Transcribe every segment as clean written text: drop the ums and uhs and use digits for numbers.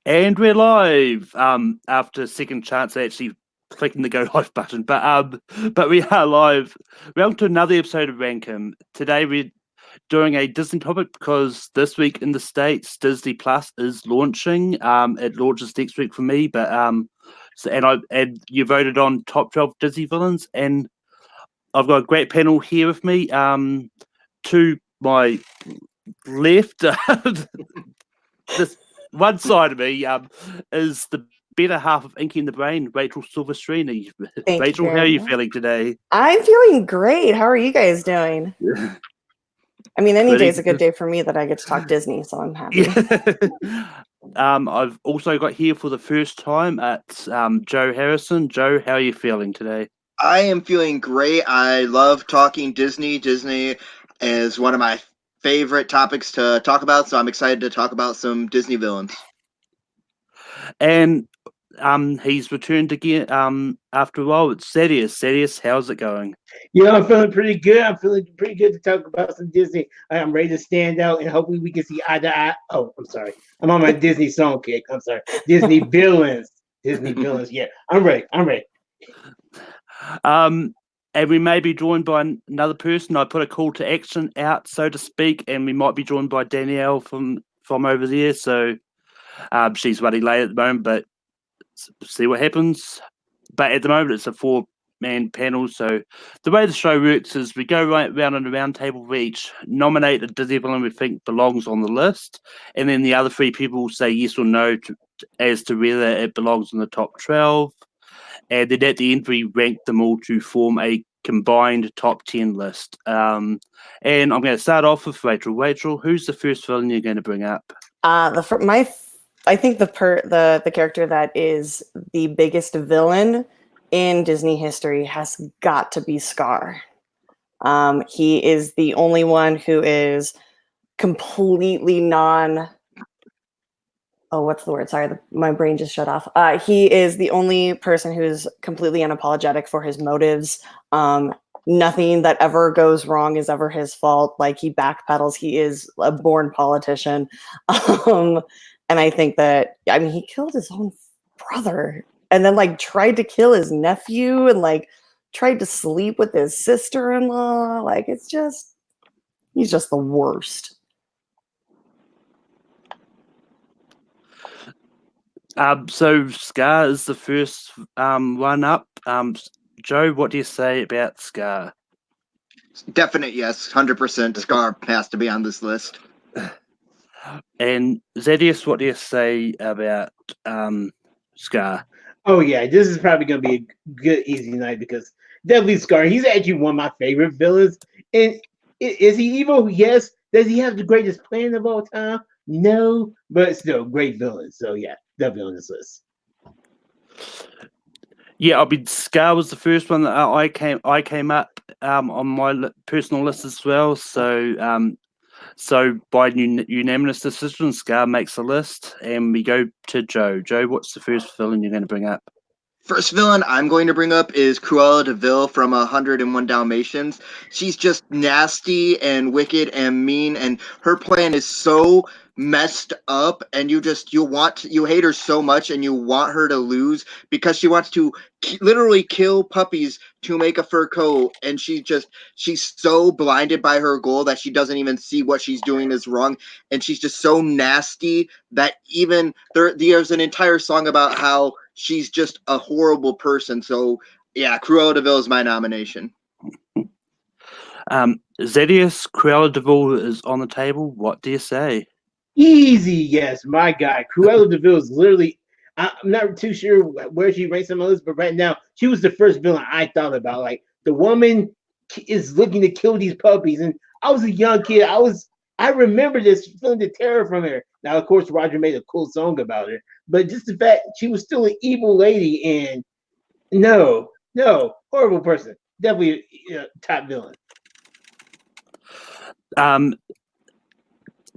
And we're live. After a second chance at actually clicking the go live button, but we are live. Welcome to another episode of Rankum. Today we're doing a Disney topic because this week in the States, Disney Plus is launching. It launches next week for me, but and you voted on top 12 Disney villains, and I've got a great panel here with me. To my left, this one side of me is the better half of Inky in the Brain, Rachel Silverstrini. Thank you Rachel, how very are you much. feeling today? I'm feeling great. How are you guys doing? I mean, any Pretty day's a good good. day for me that I get to talk Disney, so I'm happy. Yeah. I've also got here for the first time at Joe Harrison. Joe, how are you feeling today? I am feeling great. I love talking Disney. Disney is one of my favorite topics to talk about, so I'm excited to talk about some Disney villains. And he's returned again after a while. It's Sadius. Sadius, how's it going? Yeah, I'm feeling pretty good. I'm feeling pretty good to talk about some Disney. I'm ready to stand out, and hopefully we can see eye to eye. Oh, I'm sorry. I'm on my Disney song kick. I'm sorry. Disney villains. Disney villains. Yeah, I'm ready. I'm ready. And we may be joined by another person. I put a call to action out, so to speak, and we might be joined by Danielle from over there. So she's running late at the moment, but see what happens. But at the moment, it's a 4-man panel. So the way the show works is we go right round in a round table. We each nominate a Disney villain we think belongs on the list, and then the other 3 people say yes or no as to whether it belongs in the top 12. And then at the end, we rank them all to form a combined top 10 list. And I'm going to start off with Rachel. Rachel, who's the first villain you're going to bring up? I think the character that is the biggest villain in Disney history has got to be Scar. He is the only one who is completely what's the word? Sorry, my brain just shut off. He is the only person who is completely unapologetic for his motives. Nothing that ever goes wrong is ever his fault. Like, he backpedals. He is a born politician. And I think that, I mean, he killed his own brother and then tried to kill his nephew and tried to sleep with his sister-in-law. He's just the worst. So Scar is the first one up. Joe, what do you say about Scar? Definite yes, 100%. Scar has to be on this list. And Zedius, what do you say about Scar? Oh yeah, this is probably gonna be a good easy night because definitely Scar. He's actually one of my favorite villains. And is he evil? Yes. Does he have the greatest plan of all time? No, but still great villain. So yeah, definitely on this list. Yeah, I mean, Scar was the first one that I came up on my personal list as well. So so by unanimous decision, Scar makes the list, and we go to Joe. Joe, what's the first villain you're going to bring up? First villain I'm going to bring up is Cruella de Vil from 101 Dalmatians. She's just nasty and wicked and mean, and her plan is so messed up, and you hate her so much, and you want her to lose because she wants to literally kill puppies to make a fur coat, and she's so blinded by her goal that she doesn't even see what she's doing is wrong, and she's just so nasty that even there's an entire song about how she's just a horrible person. So yeah, Cruella de Vil is my nomination. Zedius, Cruella de Vil is on the table. What do you say? Easy, yes, my guy. Cruella de Vil is literally. I'm not too sure where she ranks on my list, but right now she was the first villain I thought about. Like, the woman is looking to kill these puppies, and I was a young kid. I remember this feeling the terror from her. Now, of course, Roger made a cool song about her, but just the fact she was still an evil lady, and no, horrible person. Definitely top villain.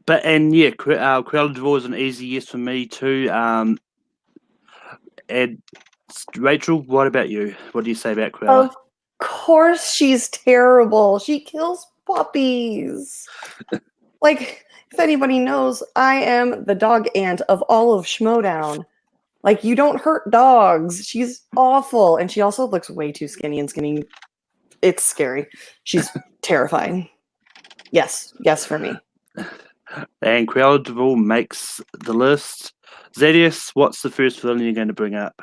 Cruella de Vil is an easy yes for me too. And Rachel, what about you? What do you say about Cruella? Of course she's terrible. She kills puppies. Like, if anybody knows, I am the dog aunt of all of Schmodown. Like, you don't hurt dogs. She's awful. And she also looks way too skinny and skinny. It's scary. She's terrifying. Yes. Yes for me. And Cruella de Vil makes the list. Zedius, what's the first villain you're going to bring up?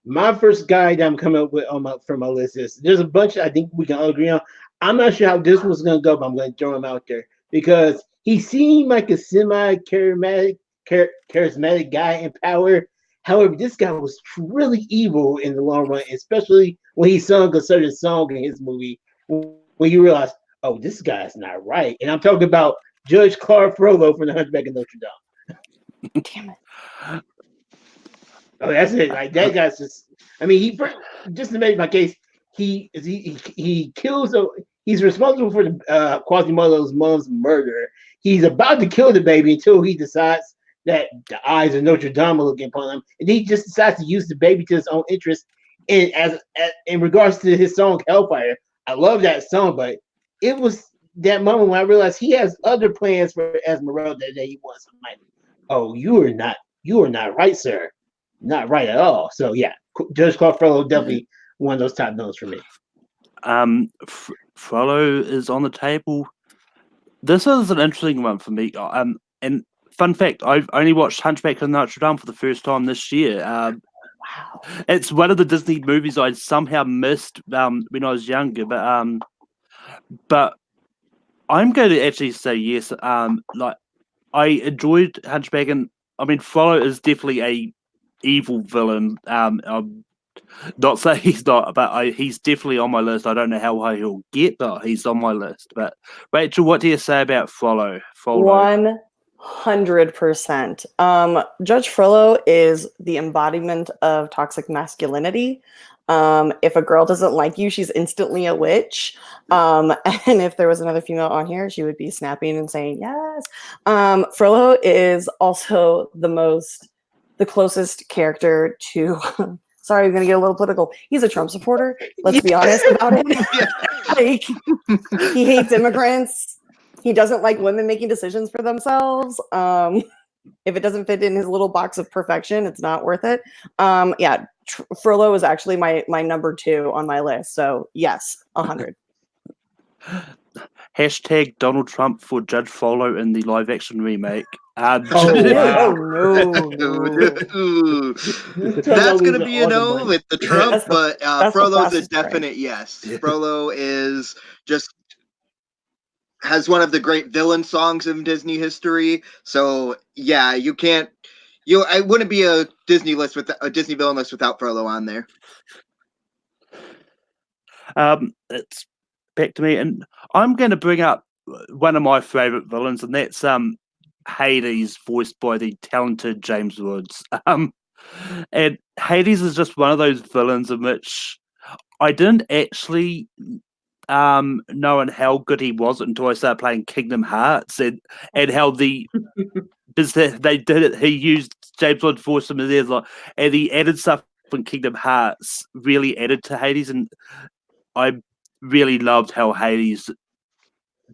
My first guy that I'm coming up with for my list is there's a bunch I think we can all agree on. I'm not sure how this one's going to go, but I'm going to throw him out there because he seemed like a semi-charismatic guy in power. However, this guy was really evil in the long run, especially when he sung a certain song in his movie when you realize, oh, this guy's not right. And I'm talking about Judge Clark Frollo from The Hunchback of Notre Dame. Damn it. Oh, that's it. Like that guy's just. I mean, he just to make my case. He kills. He's responsible for the Quasimodo's mom's murder. He's about to kill the baby until he decides that the eyes of Notre Dame are looking upon him, and he just decides to use the baby to his own interest. And as in regards to his song Hellfire, I love that song, but it was that moment when I realized he has other plans for Esmeralda that he wants. I'm like, oh, you are not right, sir. Not right at all. So yeah, Judge Clark Frollo definitely one of those top villains for me. Frollo is on the table. This is an interesting one for me. And fun fact, I've only watched Hunchback of Notre Dame for the first time this year. Wow. It's one of the Disney movies I somehow missed when I was younger. But I'm going to actually say yes. Like I enjoyed Hunchback, and I mean Frollo is definitely a evil villain. Not say he's not, but he's definitely on my list. I don't know how high he'll get, but he's on my list. But Rachel, what do you say about Frollo? 100%. Judge Frollo is the embodiment of toxic masculinity. If a girl doesn't like you, she's instantly a witch. And if there was another female on here, she would be snapping and saying yes. Frollo is also the closest character to. Sorry, I'm gonna get a little political. He's a Trump supporter. Let's be honest about it. Like, he hates immigrants. He doesn't like women making decisions for themselves. If it doesn't fit in his little box of perfection, it's not worth it. Yeah, Frollo is actually my number 2 on my list. So yes, 100. # Donald Trump for Judge Frollo in the live action remake. Oh, wow. Ooh. That's gonna be a no with the Trump, but Frollo's a definite yes. Frollo is just has one of the great villain songs in Disney history. So yeah, I wouldn't be a Disney villain list without Frollo on there. It's back to me, and I'm going to bring up one of my favorite villains, and that's Hades, voiced by the talented James Woods. And Hades is just one of those villains in which I didn't actually know how good he was until I started playing Kingdom Hearts, and how they did it. He used James Woods' voice in there, and he added stuff in Kingdom Hearts, really added to Hades, and I really loved how Hades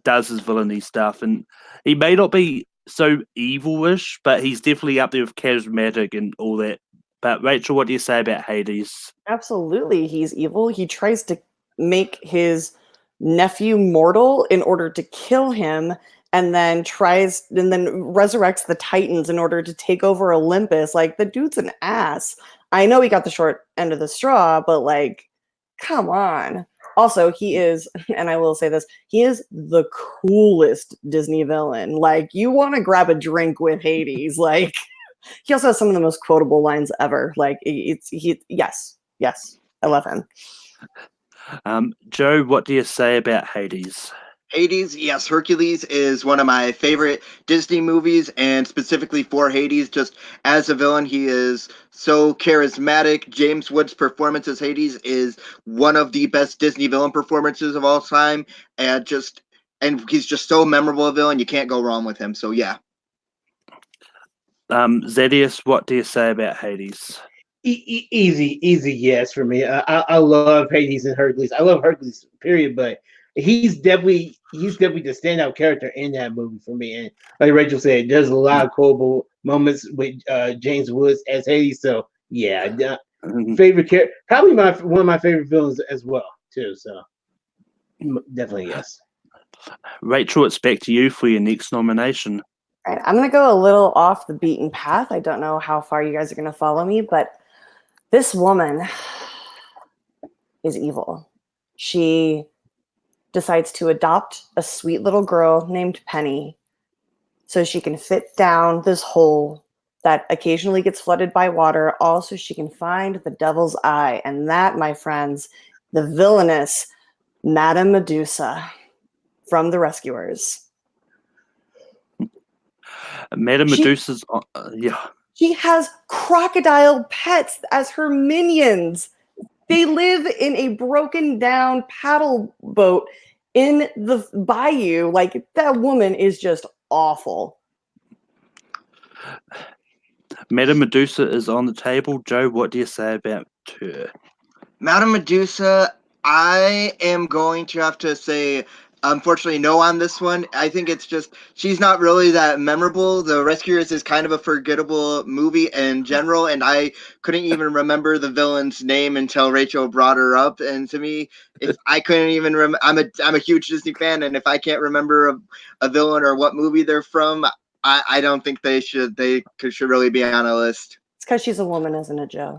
does his villainy stuff. And he may not be so evil-ish, but he's definitely up there with charismatic and all that. But Rachel, what do you say about Hades? Absolutely, he's evil. He tries to make his nephew mortal in order to kill him, and then resurrects the Titans in order to take over Olympus. Like, the dude's an ass. I know he got the short end of the straw, but like, come on. Also, he is, and I will say this, he is the coolest Disney villain. Like, you want to grab a drink with Hades. Like, he also has some of the most quotable lines ever. Like, yes, I love him. Joe, what do you say about Hades? Hades, yes, Hercules is one of my favorite Disney movies, and specifically for Hades, just as a villain, he is so charismatic. James Woods' performance as Hades is one of the best Disney villain performances of all time, and he's just so memorable a villain, you can't go wrong with him, so yeah. Zedius, what do you say about Hades? Easy yes for me. I love Hades and Hercules. I love Hercules, period, but he's definitely the standout character in that movie for me. And like Rachel said, there's a lot of quotable moments with James Woods as Hades. So yeah, favorite character, probably one of my favorite villains as well too. So definitely yes. Rachel, it's back to you for your next nomination. All right, I'm going to go a little off the beaten path. I don't know how far you guys are going to follow me, but this woman is evil. She decides to adopt a sweet little girl named Penny so she can fit down this hole that occasionally gets flooded by water, all so she can find the devil's eye. And that, my friends, the villainous Madame Medusa from The Rescuers. Madame Medusa's, yeah. She has crocodile pets as her minions. They live in a broken down paddle boat in the bayou. Like, that woman is just awful. Madame Medusa is on the table. Joe, what do you say about her? Madame Medusa, I am going to have to say, unfortunately, no on this one. I think it's just, she's not really that memorable. The Rescuers is kind of a forgettable movie in general, and I couldn't even remember the villain's name until Rachel brought her up. And to me, I couldn't even remember. I'm a huge Disney fan, and if I can't remember a villain or what movie they're from, I don't think they should really be on a list. It's because she's a woman, isn't it, Joe?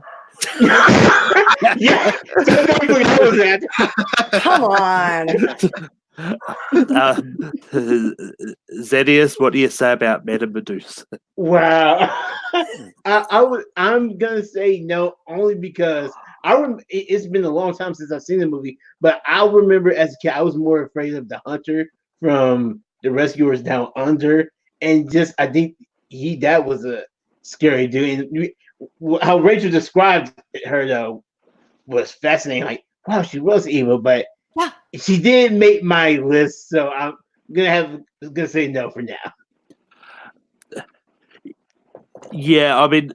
Yeah. Come on. Zedius, what do you say about Madame Medusa? Wow. I'm gonna say no, only because it's been a long time since I've seen the movie, but I remember as a kid I was more afraid of the hunter from The Rescuers Down Under, and just I think that was a scary dude. And how Rachel described her though was fascinating. Like, wow, she was evil, but yeah, she didn't make my list, so I'm gonna say no for now. Yeah, I mean,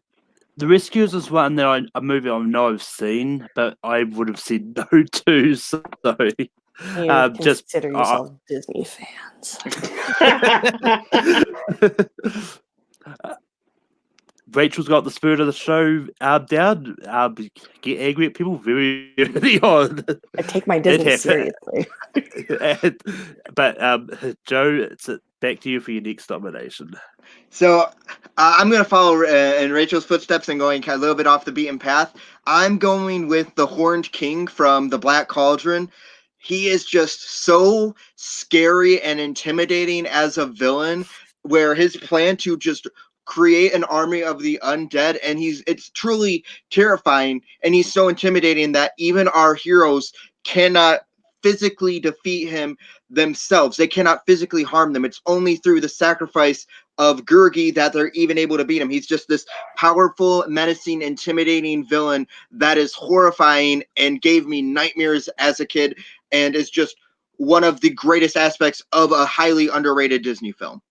The Rescuers is one that a movie I know I've seen, but I would have said no to. So, you consider yourself Disney fans. Rachel's got the spirit of the show down. Get angry at people very early on. I take my Disney seriously. But Joe, it's back to you for your next nomination. So I'm going to follow in Rachel's footsteps and going a little bit off the beaten path. I'm going with the Horned King from The Black Cauldron. He is just so scary and intimidating as a villain, where his plan to just create an army of the undead, and it's truly terrifying, and he's so intimidating that even our heroes cannot physically defeat him themselves. They cannot physically harm them. It's only through the sacrifice of Gurgi that they're even able to beat him. He's just this powerful, menacing, intimidating villain that is horrifying and gave me nightmares as a kid, and is just one of the greatest aspects of a highly underrated Disney film.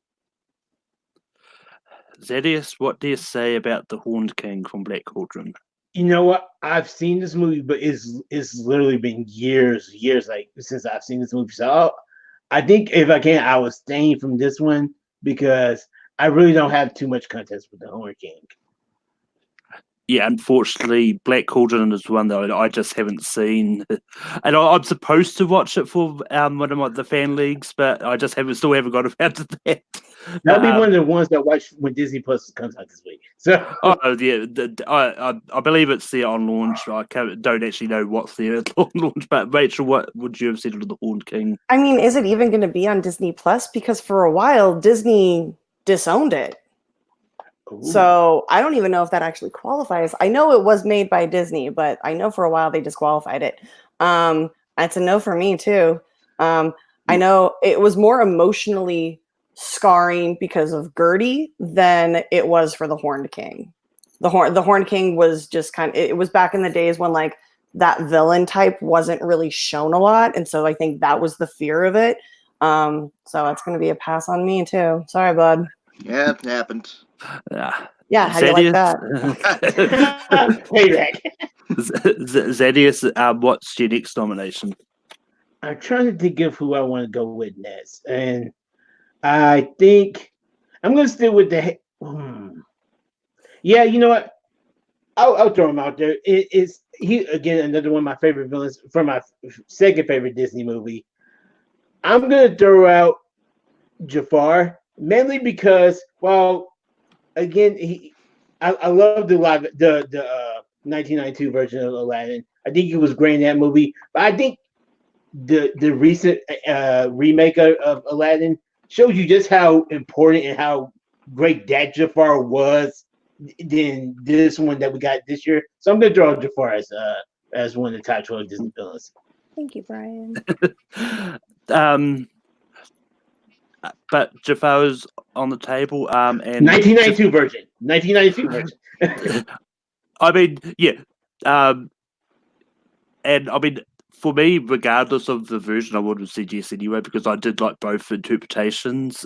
Zedius, what do you say about the Horned King from Black Cauldron? You know what? I've seen this movie, but it's literally been years like since I've seen this movie. So I think if I can, I will abstain from this one because I really don't have too much context with the Horned King. Yeah, unfortunately, Black Cauldron is one that I just haven't seen, and I'm supposed to watch it for one of the fan leagues, but I just still haven't got around to that. That'll be one of the ones that watch when Disney Plus comes out this week. So, yeah, I believe it's there on launch. I don't actually know what's there on launch, but Rachel, what would you have said to the Horned King? I mean, is it even going to be on Disney Plus? Because for a while, Disney disowned it. Ooh. So I don't even know if that actually qualifies. I know it was made by Disney, but I know for a while they disqualified it. It's a no for me too. I know it was more emotionally scarring because of Gertie than it was for the Horned King. The Horned King was just it was back in the days when like that villain type wasn't really shown a lot, and so I think that was the fear of it. So it's going to be a pass on me too. Sorry, bud. Yeah, it happened. Yeah, how do you like that? Payback. Zedius, what's your next nomination? I'm trying to think of who I want to go with next, and I think I'm gonna stick with Yeah, you know what? I'll throw him out there. It's he again, another one of my favorite villains from my second favorite Disney movie. I'm gonna throw out Jafar mainly because, well, again, I love the 1992 version of Aladdin. I think it was great in that movie, but I think the recent remake of Aladdin shows you just how important and how great that Jafar was than this one that we got this year. So I'm gonna draw Jafar as one of the top 12 Disney villains. Thank you, Brian. But Jafar is on the table. And 1992 version. 1992 version. I mean, yeah. And I mean, for me, regardless of the version, I would have said yes anyway because I did like both interpretations.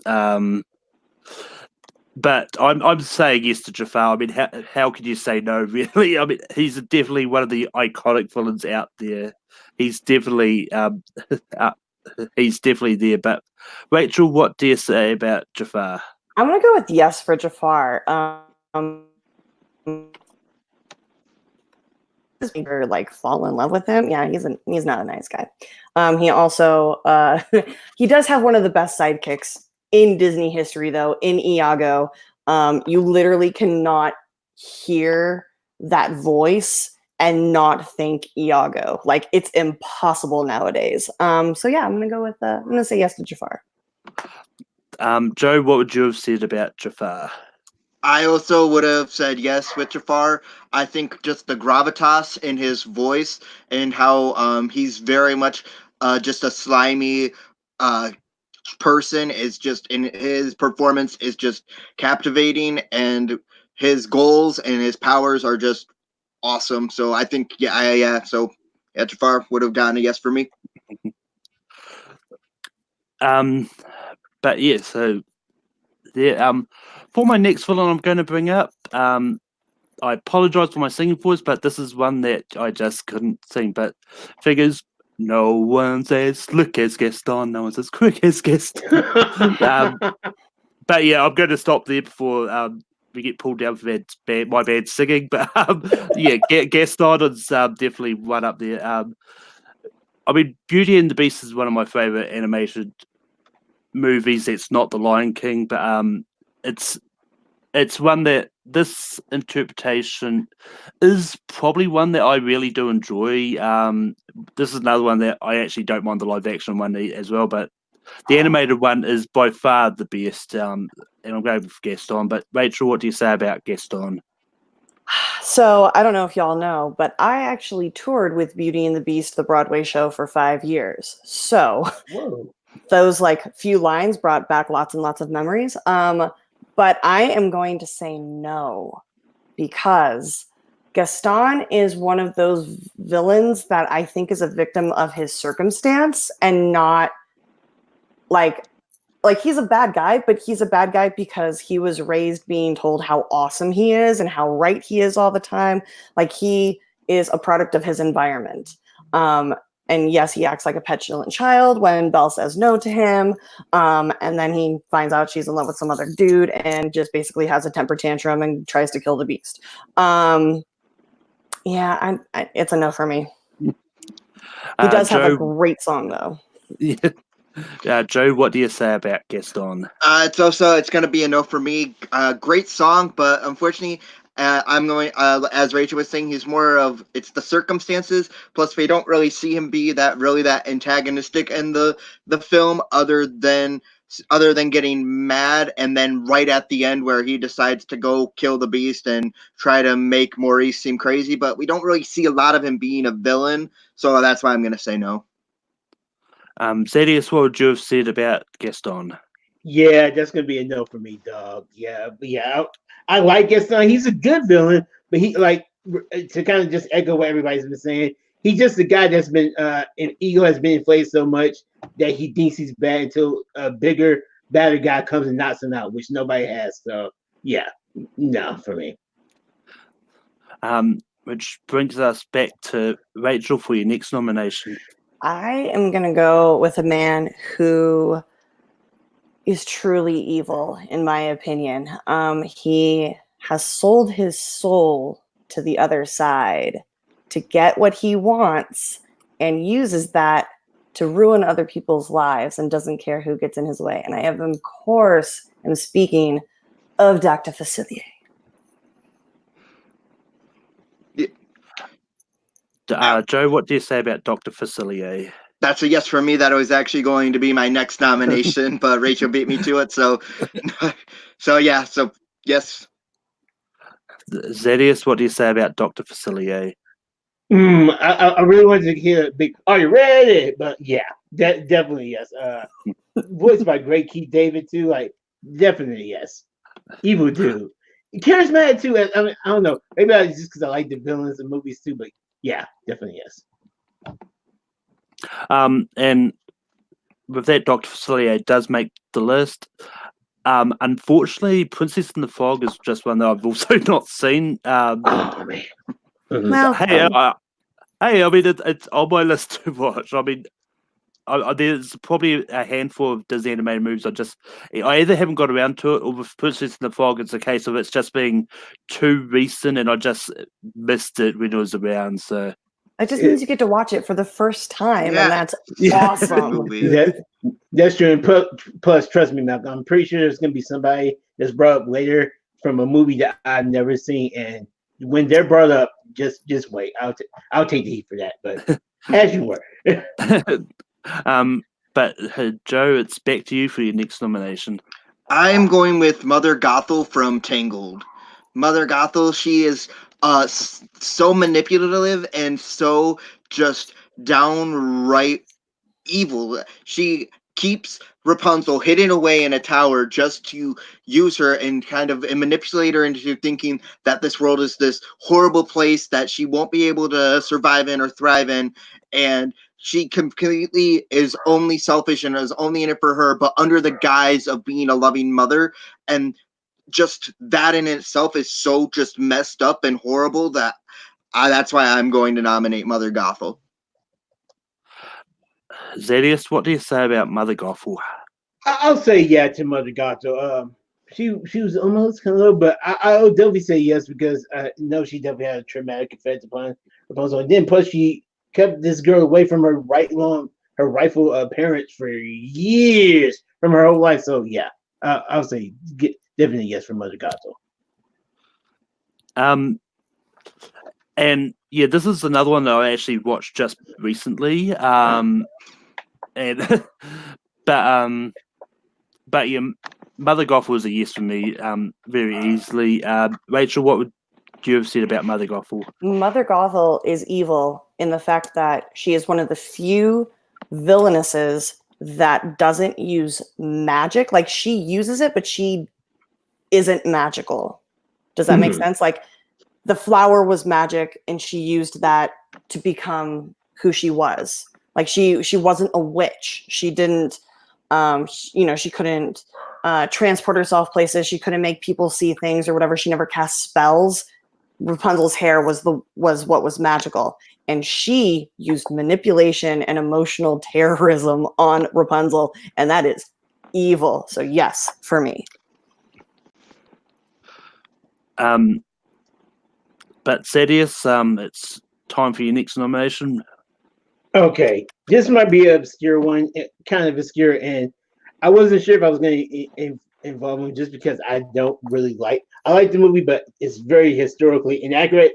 But I'm saying yes to Jafar. I mean, how can you say no? Really, I mean, he's definitely one of the iconic villains out there. He's definitely he's definitely there. But Rachel, what do you say about Jafar? I'm gonna go with yes for Jafar. Or like fall in love with him. Yeah, he's not a nice guy. He also he does have one of the best sidekicks in Disney history, though. In Iago, you literally cannot hear that voice and not think Iago. Like it's impossible nowadays. So yeah, I'm gonna say yes to Jafar. Joe, what would you have said about Jafar? I also would have said yes with Jafar. I think just the gravitas in his voice and how he's very much just a slimy person is just in his performance is just captivating, and his goals and his powers are just awesome. So I think yeah. So yeah, Jafar would have gotten a yes for me. But yeah, so yeah, for my next villain I'm going to bring up, I apologize for my singing voice, but this is one that I just couldn't sing. But figures, no one's as slick as Gaston, no one's as quick as Gaston. But yeah, I'm going to stop there before we get pulled down for my bad singing. But yeah, Gaston is definitely one up there. I mean, Beauty and the Beast is one of my favorite animated movies. It's not The Lion King, but it's one that this interpretation is probably one that I really do enjoy. This is another one that I actually don't mind the live action one as well, but the animated one is by far the best. And I'm going with Gaston. But Rachel, what do you say about Gaston? So I don't know if y'all know, but I actually toured with Beauty and the Beast, the Broadway show, for 5 years. So Whoa. those like few lines brought back lots and lots of memories. But I am going to say no, because Gaston is one of those villains that I think is a victim of his circumstance and not like he's a bad guy, but he's a bad guy because he was raised being told how awesome he is and how right he is all the time. Like he is a product of his environment. And yes, he acts like a petulant child when Belle says no to him. And then he finds out she's in love with some other dude and just basically has a temper tantrum and tries to kill the beast. Yeah, it's a no for me. He does have a great song, though. Yeah. Joe, what do you say about Gaston? It's going to be a no for me. Great song, but unfortunately, I'm going, as Rachel was saying, he's more of, it's the circumstances. Plus, we don't really see him be that antagonistic in the film, other than getting mad, and then right at the end where he decides to go kill the beast and try to make Maurice seem crazy. But we don't really see a lot of him being a villain, so that's why I'm going to say no. Zedius, what would you have said about Gaston? Yeah, that's gonna be a no for me, dog. Yeah, but yeah, I like Gaston. He's a good villain, but he like to kind of just echo what everybody's been saying. He's just a guy that's been an ego has been inflated so much that he thinks he's bad until a bigger, badder guy comes and knocks him out, which nobody has. So yeah, no for me. Which brings us back to Rachel for your next nomination. I am going to go with a man who is truly evil, in my opinion. He has sold his soul to the other side to get what he wants and uses that to ruin other people's lives and doesn't care who gets in his way. And I have, of course, am speaking of Dr. Facilier. Joe, what do you say about Dr. Facilier? That's a yes for me. That was actually going to be my next nomination, but Rachel beat me to it. So yeah. So yes. Zedius, what do you say about Dr. Facilier? I really wanted to hear a big, are you ready? But yeah, definitely yes. Voiced by great Keith David too. Like definitely yes. Evil dude. Charismatic too. I mean, I don't know. Maybe that's just because I like the villains and movies too. But yeah, definitely yes. And with that, Dr. Facilier does make the list. Unfortunately, Princess in the Fog is just one that I've also not seen. Oh man. Well, Hey, I mean, it's on my list to watch. I mean, there's probably a handful of Disney animated movies I either haven't got around to it, or with Princess in the Fog, it's a case of it's just being too recent, and I just missed it when it was around. So it just means you get to watch it for the first time, Yeah. and that's Yeah. awesome. That's true. And plus, trust me, Malcolm, I'm pretty sure there's gonna be somebody that's brought up later from a movie that I've never seen, and when they're brought up, just wait. I'll take the heat for that. But as you were. But Joe, it's back to you for your next nomination. I'm going with Mother Gothel from Tangled. Mother Gothel, she is so manipulative and so just downright evil. She keeps Rapunzel hidden away in a tower just to use her and kind of manipulate her into thinking that this world is this horrible place that she won't be able to survive in or thrive in. And she completely is only selfish and is only in it for her, but under the guise of being a loving mother. And just that in itself is so just messed up and horrible that that's why I'm going to nominate Mother Gothel. Zedius, what do you say about Mother Gothel? I'll say yeah to Mother Gato. She was almost kind of, but I'll definitely say yes because I know she definitely had a traumatic effect upon Rapunzel. And then plus she kept this girl away from her rightful parents for years from her whole life. So yeah, I'll say definitely yes for Mother Gato. And yeah, this is another one that I actually watched just recently. And but yeah, Mother Gothel was a yes for me, very easily. Rachel, what would you have said about Mother Gothel? Mother Gothel is evil in the fact that she is one of the few villainesses that doesn't use magic. Like, she uses it, but she isn't magical. Does that make sense? Like, the flower was magic, and she used that to become who she was. Like, she wasn't a witch. She didn't, she couldn't transport herself places. She couldn't make people see things or whatever. She never cast spells. Rapunzel's hair was what was magical, and she used manipulation and emotional terrorism on Rapunzel, and that is evil. So yes, for me. But Zedius, it's time for your next nomination. Okay, this might be an obscure one, kind of obscure, and I wasn't sure if I was going to involve him just because I don't really I like the movie, but it's very historically inaccurate.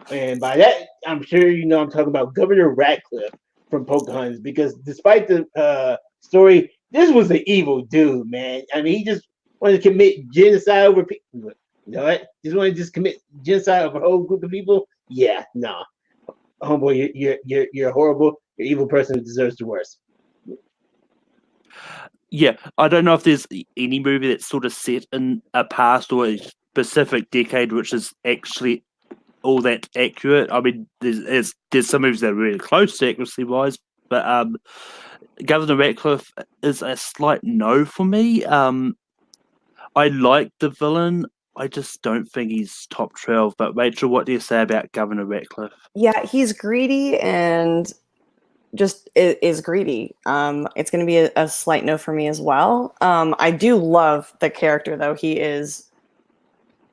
And by that, I'm sure you know I'm talking about Governor Ratcliffe from Pocahontas, because despite the story, this was an evil dude, man. I mean, he just wanted to commit genocide over people. You know what? Just wanted to commit genocide over a whole group of people? Yeah, nah. Homeboy, you're horrible. You're an evil person who deserves the worst. Yeah, I don't know if there's any movie that's sort of set in a past or a specific decade which is actually all that accurate. I mean, there's some movies that are really close to accuracy wise, but Governor Ratcliffe is a slight no for me. I like the villain. I just don't think he's top 12. But Rachel, what do you say about Governor Ratcliffe? Yeah, he's greedy and just is greedy. It's going to be a slight no for me as well. I do love the character, though. He is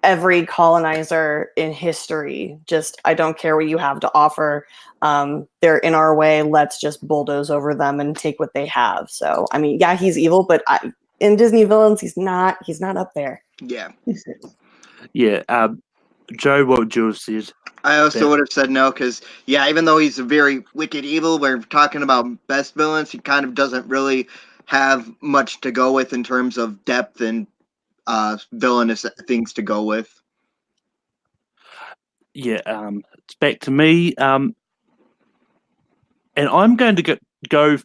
every colonizer in history. Just, I don't care what you have to offer. They're in our way. Let's just bulldoze over them and take what they have. So, I mean, yeah, he's evil, but in Disney villains, he's not up there. Yeah. Yeah. Joe, what would you have said? I also would have said no because, yeah, even though he's a very wicked evil, we're talking about best villains, he kind of doesn't really have much to go with in terms of depth and villainous things to go with. Yeah, it's back to me. And I'm going to go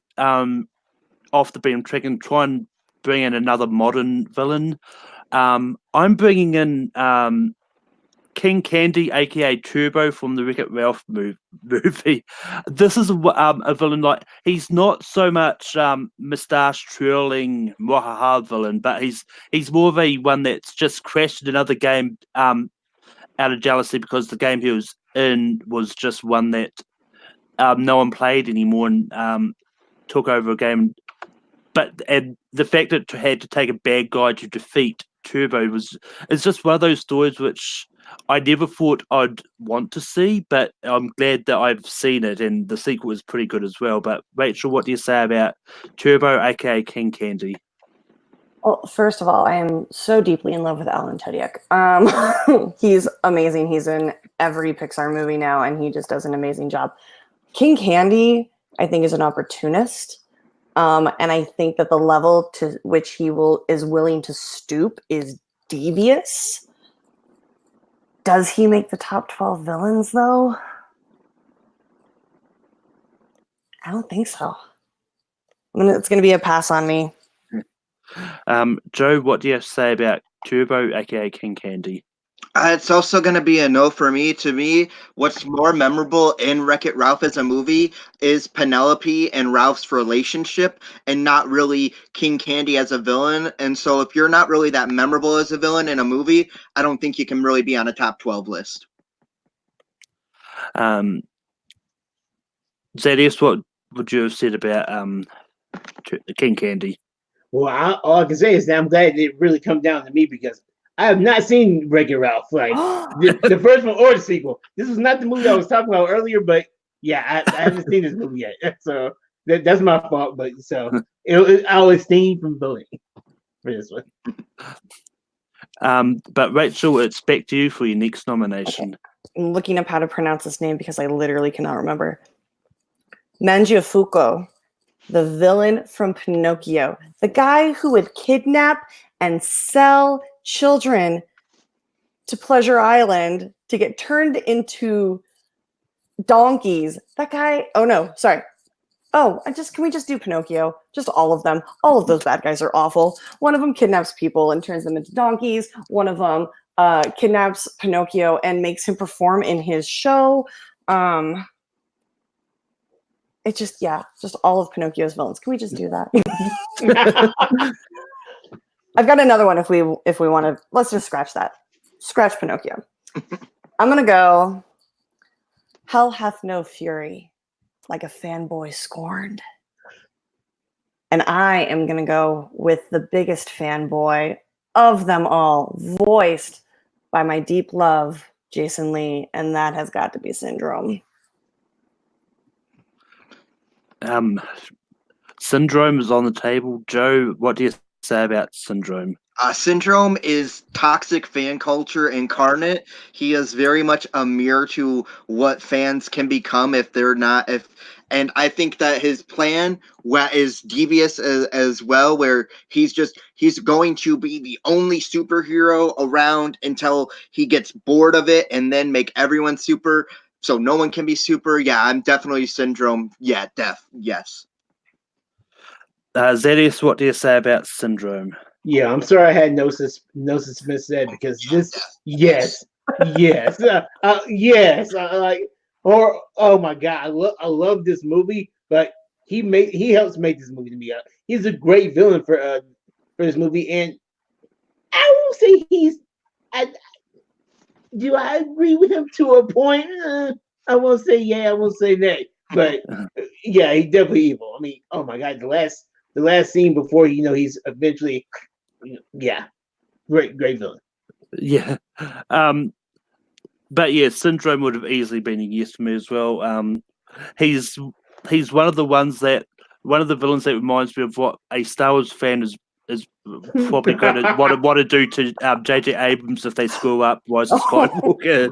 off the beam track and try and bring in another modern villain. I'm bringing in King Candy, aka Turbo, from the Wreck-It Ralph movie. This is a villain, like, he's not so much moustache twirling mwahaha villain, but he's more of a one that's just crashed another game out of jealousy because the game he was in was just one that no one played anymore, and took over a game. But the fact that it had to take a bad guy to defeat Turbo is just one of those stories which I never thought I'd want to see, but I'm glad that I've seen it, and the sequel is pretty good as well. But Rachel, what do you say about Turbo, aka King Candy? Well, first of all, I am so deeply in love with Alan Tudyk. He's amazing. He's in every Pixar movie now, and he just does an amazing job. King Candy, I think, is an opportunist. And I think that the level to which he is willing to stoop is devious. Does he make the top 12 villains, though? I don't think so. It's going to be a pass on me. Joe, what do you have to say about Turbo, aka King Candy? It's also going to be a no for me. To me, what's more memorable in Wreck-It Ralph as a movie is Penelope and Ralph's relationship, and not really King Candy as a villain. And so if you're not really that memorable as a villain in a movie, I don't think you can really be on a top 12 list. Zedius, what would you have said about King Candy? Well, all I can say is that I'm glad it really come down to me because I have not seen Wreck-It Ralph, like the first one or the sequel. This was not the movie I was talking about earlier, but yeah, I haven't seen this movie yet, so that's my fault. But so I'll abstain from voting for this one. But Rachel, it's back to you for your next nomination. Okay. I'm looking up how to pronounce this name because I literally cannot remember. Mangiafuku, the villain from Pinocchio, the guy who would kidnap and sell children to Pleasure Island to get turned into donkeys. That guy. Oh no, sorry. Oh, can we just do Pinocchio? Just all of them. All of those bad guys are awful. One of them kidnaps people and turns them into donkeys. One of them kidnaps Pinocchio and makes him perform in his show. It's just all of Pinocchio's villains. Can we just do that? I've got another one if we want to. Let's just scratch that. Scratch Pinocchio. I'm going to go Hell hath no fury like a fanboy scorned. And I am going to go with the biggest fanboy of them all, voiced by my deep love, Jason Lee, and that has got to be Syndrome. Syndrome is on the table. Joe, what do you say about Syndrome? Syndrome is toxic fan culture incarnate. He is very much a mirror to what fans can become if they're not. And I think that his plan is devious as well, where he's going to be the only superhero around until he gets bored of it, and then make everyone super, so no one can be super. Yeah, I'm definitely Syndrome. Yeah, yes. Zedius, what do you say about Syndrome? Yeah, I'm sorry I had no suspense there because this, yes, oh my god, I love this movie, but he helps make this movie to me. He's a great villain for this movie, and I will say do I agree with him to a point? I won't say yeah, I won't say nay, but Yeah, he's definitely evil. I mean, oh my god, the last scene before he's eventually, yeah, great villain. Yeah. But yeah, Syndrome would have easily been a yes for me as well. He's one of the villains that reminds me of what a Star Wars fan is probably going to want to do to J.J. Abrams if they screw up Rise of Skywalker.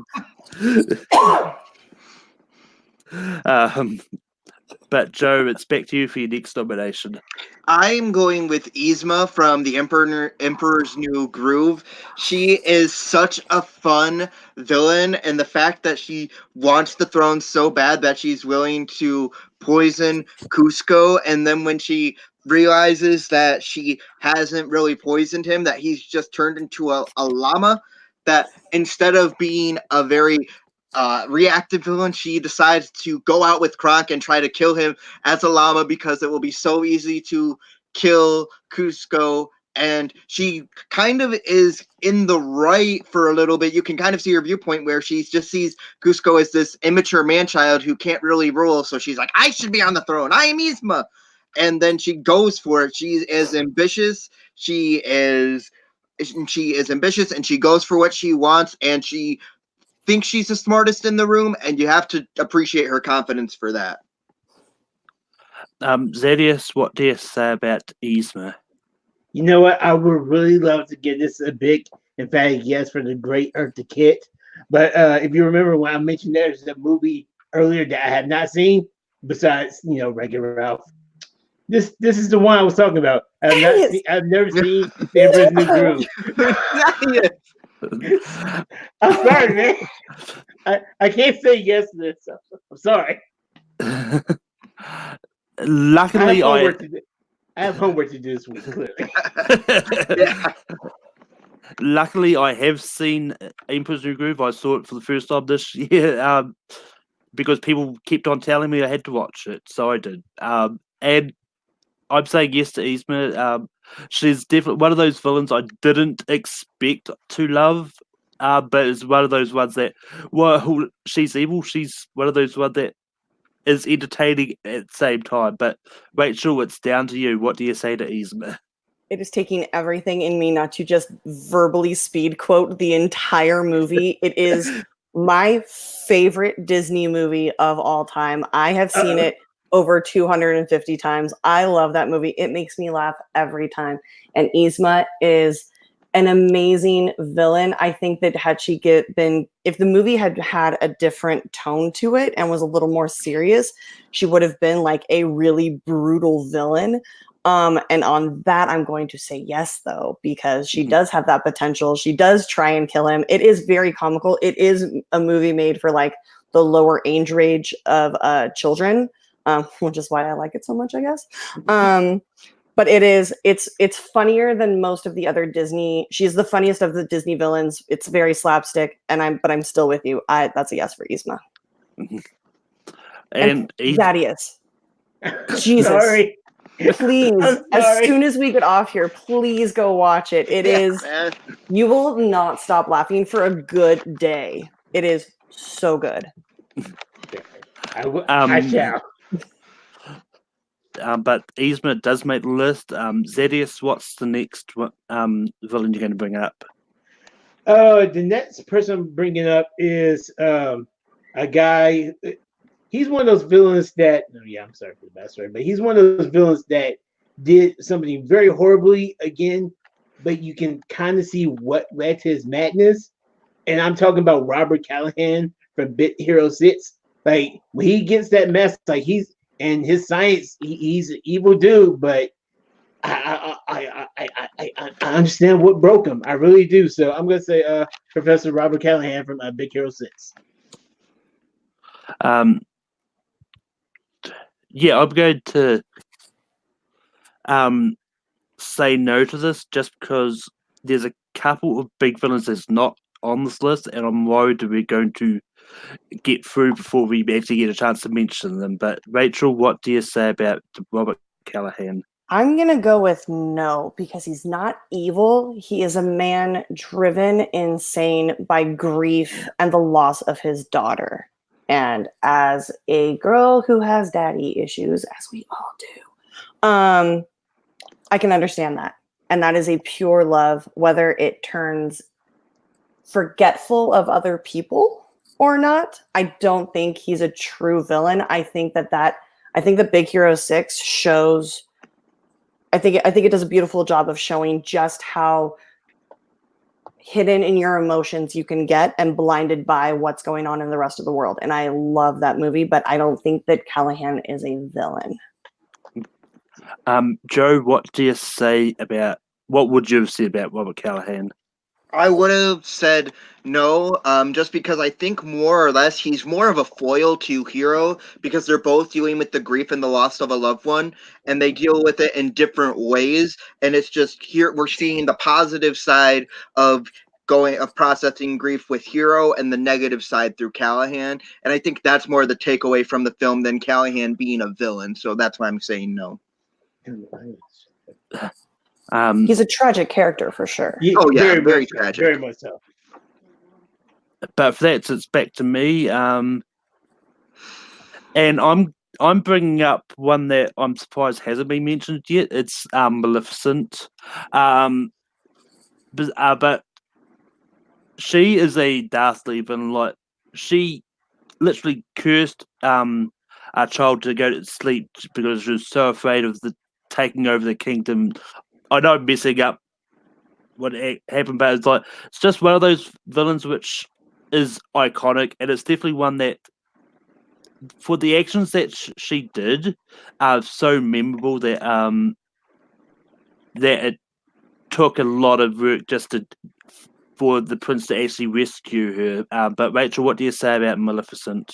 But Joe, it's back to you for your next nomination. I'm going with Yzma from the Emperor's New Groove. She is such a fun villain, and the fact that she wants the throne so bad that she's willing to poison Cusco, and then when she realizes that she hasn't really poisoned him, that he's just turned into a llama, that instead of being a very reactive villain, she decides to go out with Kronk and try to kill him as a llama because it will be so easy to kill Cusco. And she kind of is in the right for a little bit. You can kind of see her viewpoint where she just sees Cusco as this immature man-child who can't really rule. So she's like, I should be on the throne. I am Yzma. And then she goes for it. She is ambitious. She is ambitious, and she goes for what she wants, and she thinks she's the smartest in the room, and you have to appreciate her confidence for that. Zedius, what do you say about Yzma? You know what? I would really love to give this a big emphatic yes for the great Eartha Kitt. But if you remember when I mentioned there's a movie earlier that I have not seen, besides Wreck-It Ralph. This is the one I was talking about. I've never seen The Emperor's New Groove. I'm sorry, man. I can't say yes to this. I'm sorry. Luckily, I have homework to do this week, clearly. Yeah. Luckily, I have seen Emperor's New Groove. I saw it for the first time this year because people kept on telling me I had to watch it, so I did. And I'm saying yes to Yzma. She's definitely one of those villains I didn't expect to love, but it's one of those ones that, well, she's evil. She's one of those ones that is entertaining at the same time. But Rachel, it's down to you. What do you say to Yzma? It is taking everything in me not to just verbally speed quote the entire movie. It is my favorite Disney movie of all time. I have seen it over 250 times. I love that movie. It makes me laugh every time. And Yzma is an amazing villain. I think that if the movie had had a different tone to it and was a little more serious, she would have been like a really brutal villain. And on that, I'm going to say yes, though, because she does have that potential. She does try and kill him. It is very comical. It is a movie made for like the lower age range of children, which is why I like it so much, I guess. But it's funnier than most of the other Disney. She's the funniest of the Disney villains. It's very slapstick, but I'm still with you. That's a yes for Yzma. And Thaddeus. Jesus. Sorry. Please, as soon as we get off here, please go watch it. It is. You will not stop laughing for a good day. It is so good. I shall. But Yzma does make the list. Zedius, what's the next villain you're going to bring up? The next person I'm bringing up is a guy. He's one of those villains that. I'm sorry for the bad story, but he's one of those villains that did something very horribly again, but you can kind of see what led to his madness. And I'm talking about Robert Callahan from Big Hero 6. Like when he gets that mess, like his science, he's an evil dude, but I understand what broke him. I really do. So I'm gonna say Professor Robert Callahan from Big Hero 6. Yeah, I'm going to say no to this just because there's a couple of big villains that's not on this list, and I'm worried that we're going to get through before we actually get a chance to mention them. But Rachel, what do you say about Robert Callahan? I'm going to go with no, because he's not evil. He is a man driven insane by grief and the loss of his daughter. And as a girl who has daddy issues, as we all do, I can understand that. And that is a pure love, whether it turns forgetful of other people or not. I don't think he's a true villain. I think that Big Hero 6 shows, I think it does a beautiful job of showing just how hidden in your emotions you can get and blinded by what's going on in the rest of the world. And I love that movie, but I don't think that Callahan is a villain. Joe, what would you have said about Robert Callahan? I would have said no, just because I think more or less he's more of a foil to Hero, because they're both dealing with the grief and the loss of a loved one, and they deal with it in different ways. And it's just here we're seeing the positive side of processing grief with Hero and the negative side through Callahan. And I think that's more the takeaway from the film than Callahan being a villain. So that's why I'm saying no. He's a tragic character for sure. Yeah, Oh, yeah, very much so, tragic. very much so. But for that, it's back to me. And I'm bringing up one that I'm surprised hasn't been mentioned yet. It's Maleficent. But she is a dastardly villain. Like, she literally cursed our child to go to sleep because she was so afraid of the taking over the kingdom. I know I'm messing up what happened, but it's just one of those villains which is iconic, and it's definitely one that, for the actions that she did, are so memorable that that it took a lot of work just for the prince to actually rescue her. But Rachel, what do you say about Maleficent?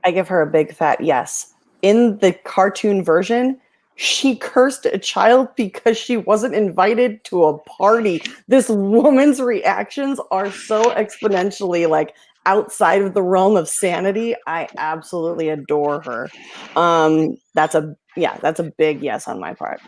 I give her a big fat yes. In the cartoon version, she cursed a child because she wasn't invited to a party. This woman's reactions are so exponentially like outside of the realm of sanity. I absolutely adore her. That's a big yes on my part.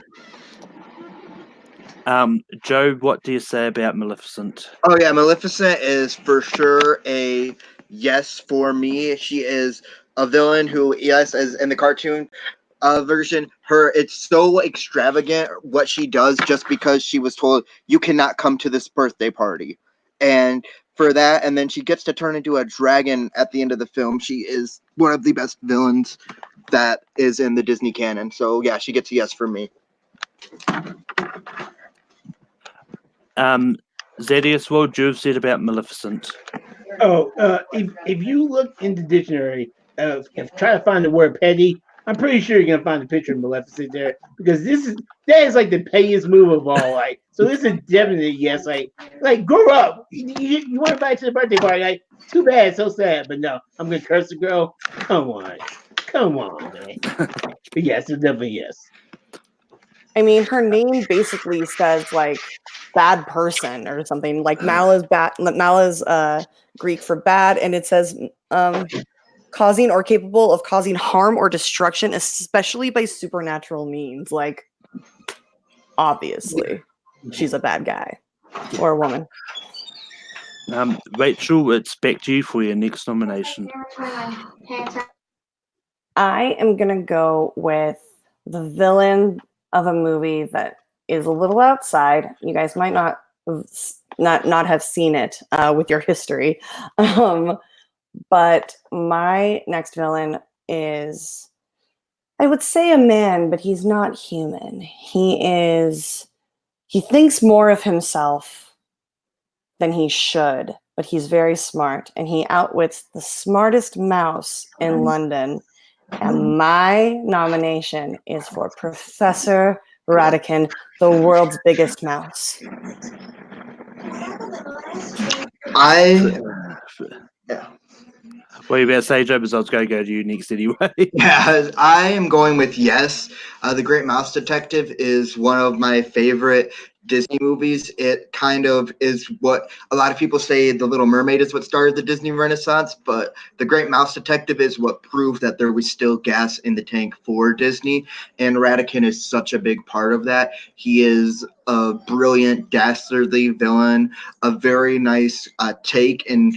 Joe, what do you say about Maleficent? Oh yeah, Maleficent is for sure a yes for me. She is a villain who, yes, as in the cartoon version, it's so extravagant what she does just because she was told you cannot come to this birthday party, and for that, and then she gets to turn into a dragon at the end of the film. She is one of the best villains that is in the Disney canon. So yeah, she gets a yes from me. Zedius, what would you have said about Maleficent? Oh, if you look in the dictionary, if try to find the word petty, I'm pretty sure you're gonna find a picture of Maleficent there, because that is like the pettiest move of all. Like, so this is definitely yes. Like grow up. You want to invite to the birthday party? Like, too bad, so sad. But no, I'm gonna curse the girl. Come on, man. But yes, it's definitely yes. I mean, her name basically says like bad person or something. Like Mal is bad. Mal is Greek for bad, and it says causing or capable of causing harm or destruction, especially by supernatural means. Like, obviously, she's a bad guy or a woman. Rachel, it's back to you for your next nomination. I am gonna go with the villain of a movie that is a little outside. You guys might not have seen it with your history, but my next villain is, I would say, a man, but he's not human. He thinks more of himself than he should, but he's very smart, and he outwits the smartest mouse in London. And my nomination is for Professor Radican, the world's biggest mouse. What are you about to say, Joe? Because I was going to go to you next anyway. Yeah, I am going with yes. The Great Mouse Detective is one of my favorite Disney movies. It kind of is what a lot of people say The Little Mermaid is what started the Disney Renaissance, but The Great Mouse Detective is what proved that there was still gas in the tank for Disney, and Radican is such a big part of that. He is a brilliant, dastardly villain, a very nice take and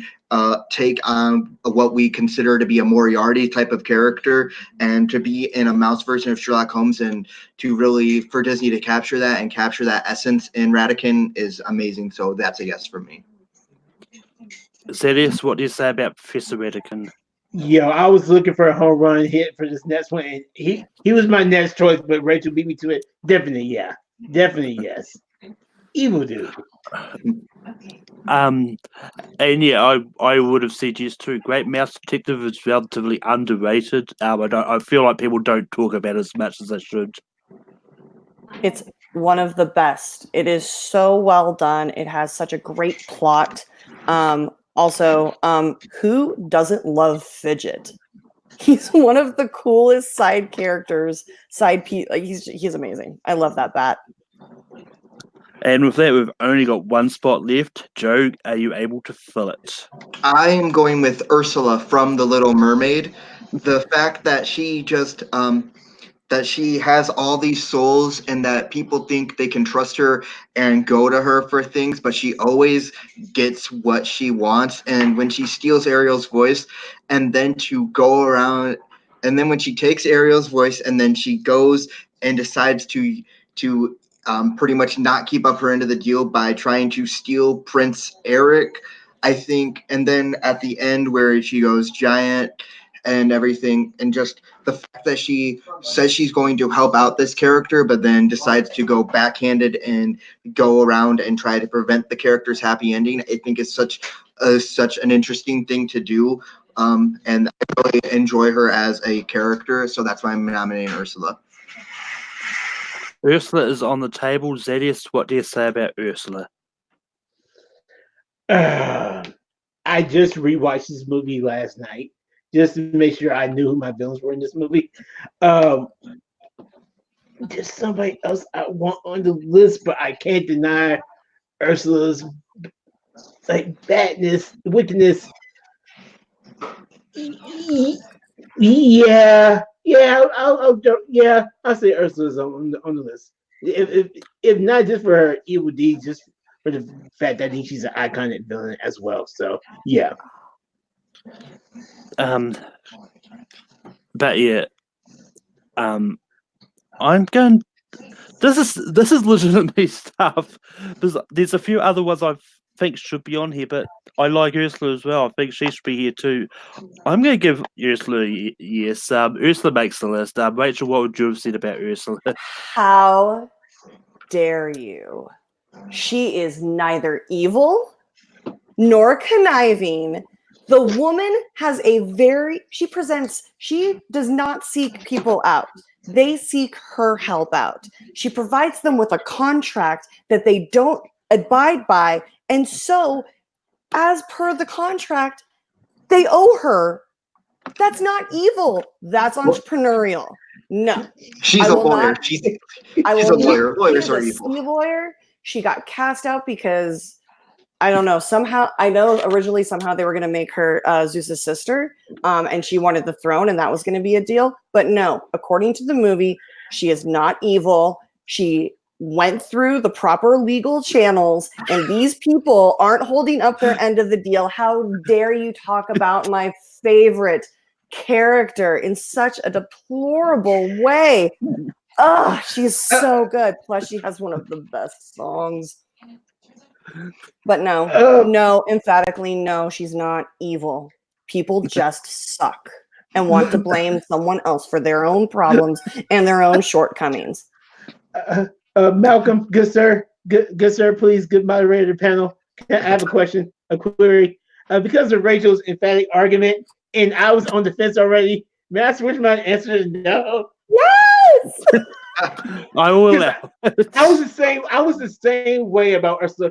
take on what we consider to be a Moriarty type of character, and to be in a mouse version of Sherlock Holmes, and to really, for Disney to capture that and capture that essence in Ratican is amazing. So that's a yes for me. Zedius, what do you say about Professor Ratican? Yo, I was looking for a home run hit for this next one, and he was my next choice, but Rachel beat me to it. Definitely, yeah. Definitely, yes. Evil dude. And yeah, I would have said yes too. Great Mouse Detective is relatively underrated. I feel like people don't talk about it as much as they should. It's one of the best. It is so well done. It has such a great plot. Also, who doesn't love Fidget? He's one of the coolest side characters. He's amazing. I love that bat. And with that, we've only got one spot left. Joe, are you able to fill it? I am going with Ursula from The Little Mermaid. The fact that she just that she has all these souls, and that people think they can trust her and go to her for things, but she always gets what she wants. And when she steals Ariel's voice, and then to go around, and then when she takes Ariel's voice, and then she goes and decides to pretty much not keep up her end of the deal by trying to steal Prince Eric, I think. And then at the end where she goes giant and everything, and just the fact that she says she's going to help out this character, but then decides to go backhanded and go around and try to prevent the character's happy ending, I think is such an interesting thing to do. And I really enjoy her as a character, so that's why I'm nominating Ursula. Ursula is on the table. Zedius, what do you say about Ursula? I just rewatched this movie last night just to make sure I knew who my villains were in this movie. There's somebody else I want on the list, but I can't deny Ursula's badness, wickedness. Yeah, I'll say Ursula's on the list. If not just for her evil deeds, just for the fact that I think she's an iconic villain as well. So yeah. But yeah, I'm going. This is legitimately stuff. There's a few other ones I think should be on here, but I like Ursula as well. I think she should be here too. I'm going to give Ursula a yes. Ursula makes the list. Rachel, what would you have said about Ursula? How dare you? She is neither evil nor conniving. The woman has she does not seek people out. They seek her help out. She provides them with a contract that they don't abide by. And so, as per the contract, they owe her. That's not evil. That's entrepreneurial. No. She's a lawyer. She's a lawyer. Lawyers are evil. Lawyer. She got cast out because I don't know. Somehow, I know originally somehow they were going to make her Zeus's sister, and she wanted the throne, and that was going to be a deal. But no, according to the movie, she is not evil. She went through the proper legal channels, and these people aren't holding up their end of the deal. How dare you talk about my favorite character in such a deplorable way? Oh, she's so good. Plus, she has one of the best songs. But no, emphatically, no, she's not evil. People just suck and want to blame someone else for their own problems and their own shortcomings. Malcolm, good sir, please, good moderator panel. I have a question, a query. Because of Rachel's emphatic argument, and I was on the fence already, may I switch my answer to no? Yes! I will allow. I was the same way about Ursula.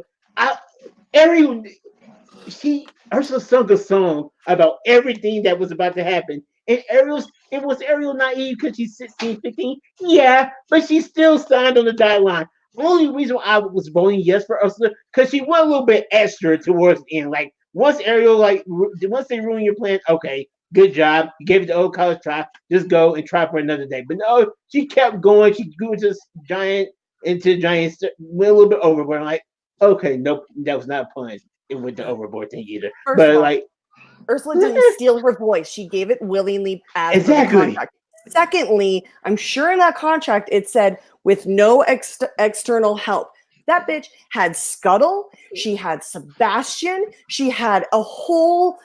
Ursula sung a song about everything that was about to happen. And was Ariel naive because she's 16, 15? Yeah, but she still signed on the dotted line. Only reason why I was voting yes for Ursula, because she went a little bit extra towards the end. Like, once they ruin your plan, okay, good job. You gave it the old college try. Just go and try for another day. But no, she kept going. She grew into giant, went a little bit overboard. I'm like, okay, nope, that was not a pun. It went the overboard thing either. But like, Ursula didn't steal her voice. She gave it willingly as per the Exactly. contract. Secondly, I'm sure in that contract it said with no external help. That bitch had Scuttle. She had Sebastian. She had a whole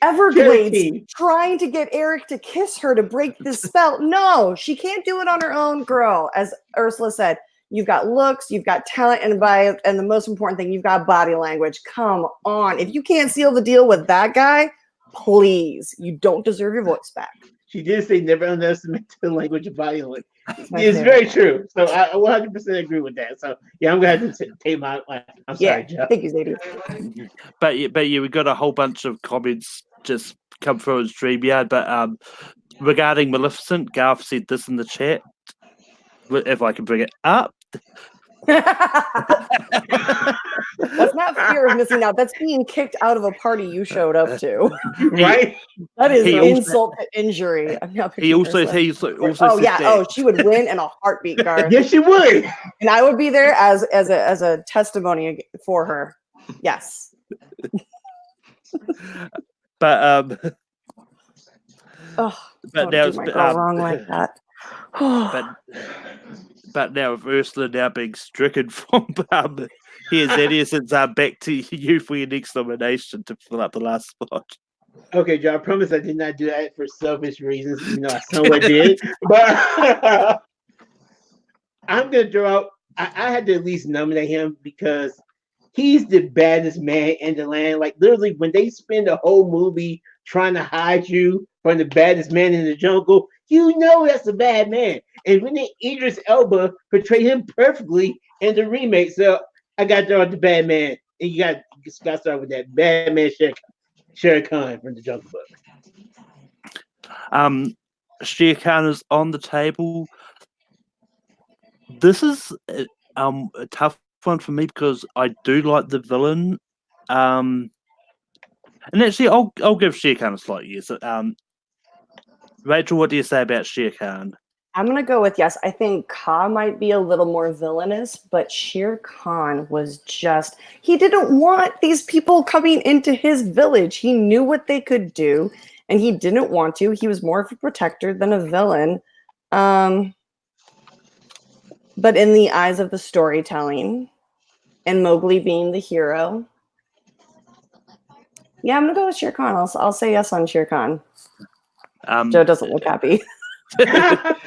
Everglades Team. trying to get Eric to kiss her to break this spell. No, she can't do it on her own, girl. As Ursula said, you've got looks, you've got talent, and the most important thing, you've got body language. Come on. If you can't seal the deal with that guy, please, you don't deserve your voice back. She did say never underestimate the language of body language. my It's favorite. very true. So I 100% agree with that. So yeah, I'm gonna have to take my. I'm sorry, Joe. Thank you, Zadie. But we got a whole bunch of comments just come through on StreamYard. But regarding Maleficent, Garth said this in the chat. If I can bring it up. That's not fear of missing out. That's being kicked out of a party you showed up to. Right? That is He an also- insult to injury. I'm not He picking also Ursula. also Oh said yeah. that. Oh, she would win in a heartbeat, Garth. Yes, she would. And I would be there as a testimony for her. Yes. But Oh, but don't now do it's my girl wrong like that. but now with Ursula now being stricken from here's Edison's back to you for your next nomination to fill up the last spot. Okay, Joe, I promise I did not do that for selfish reasons. You know, I somewhat did. But I'm going to throw out, I had to at least nominate him because he's the baddest man in the land. Like, literally, when they spend a whole movie trying to hide you from the baddest man in the jungle, you know that's a bad man. And when Idris Elba portrayed him perfectly in the remake, so I got to throw out the bad man. And you got to start with that bad man Shere Khan from the Jungle Book. Shere Khan is on the table. This is a tough one for me because I do like the villain. And actually, I'll give Shere Khan a slight yes. Rachel, what do you say about Shere Khan? I'm gonna go with yes. I think Ka might be a little more villainous, but Shere Khan was he didn't want these people coming into his village. He knew what they could do, and he didn't want to. He was more of a protector than a villain. But in the eyes of the storytelling, and Mowgli being the hero, yeah, I'm gonna go with Shere Khan. I'll say yes on Shere Khan. Joe doesn't look happy. I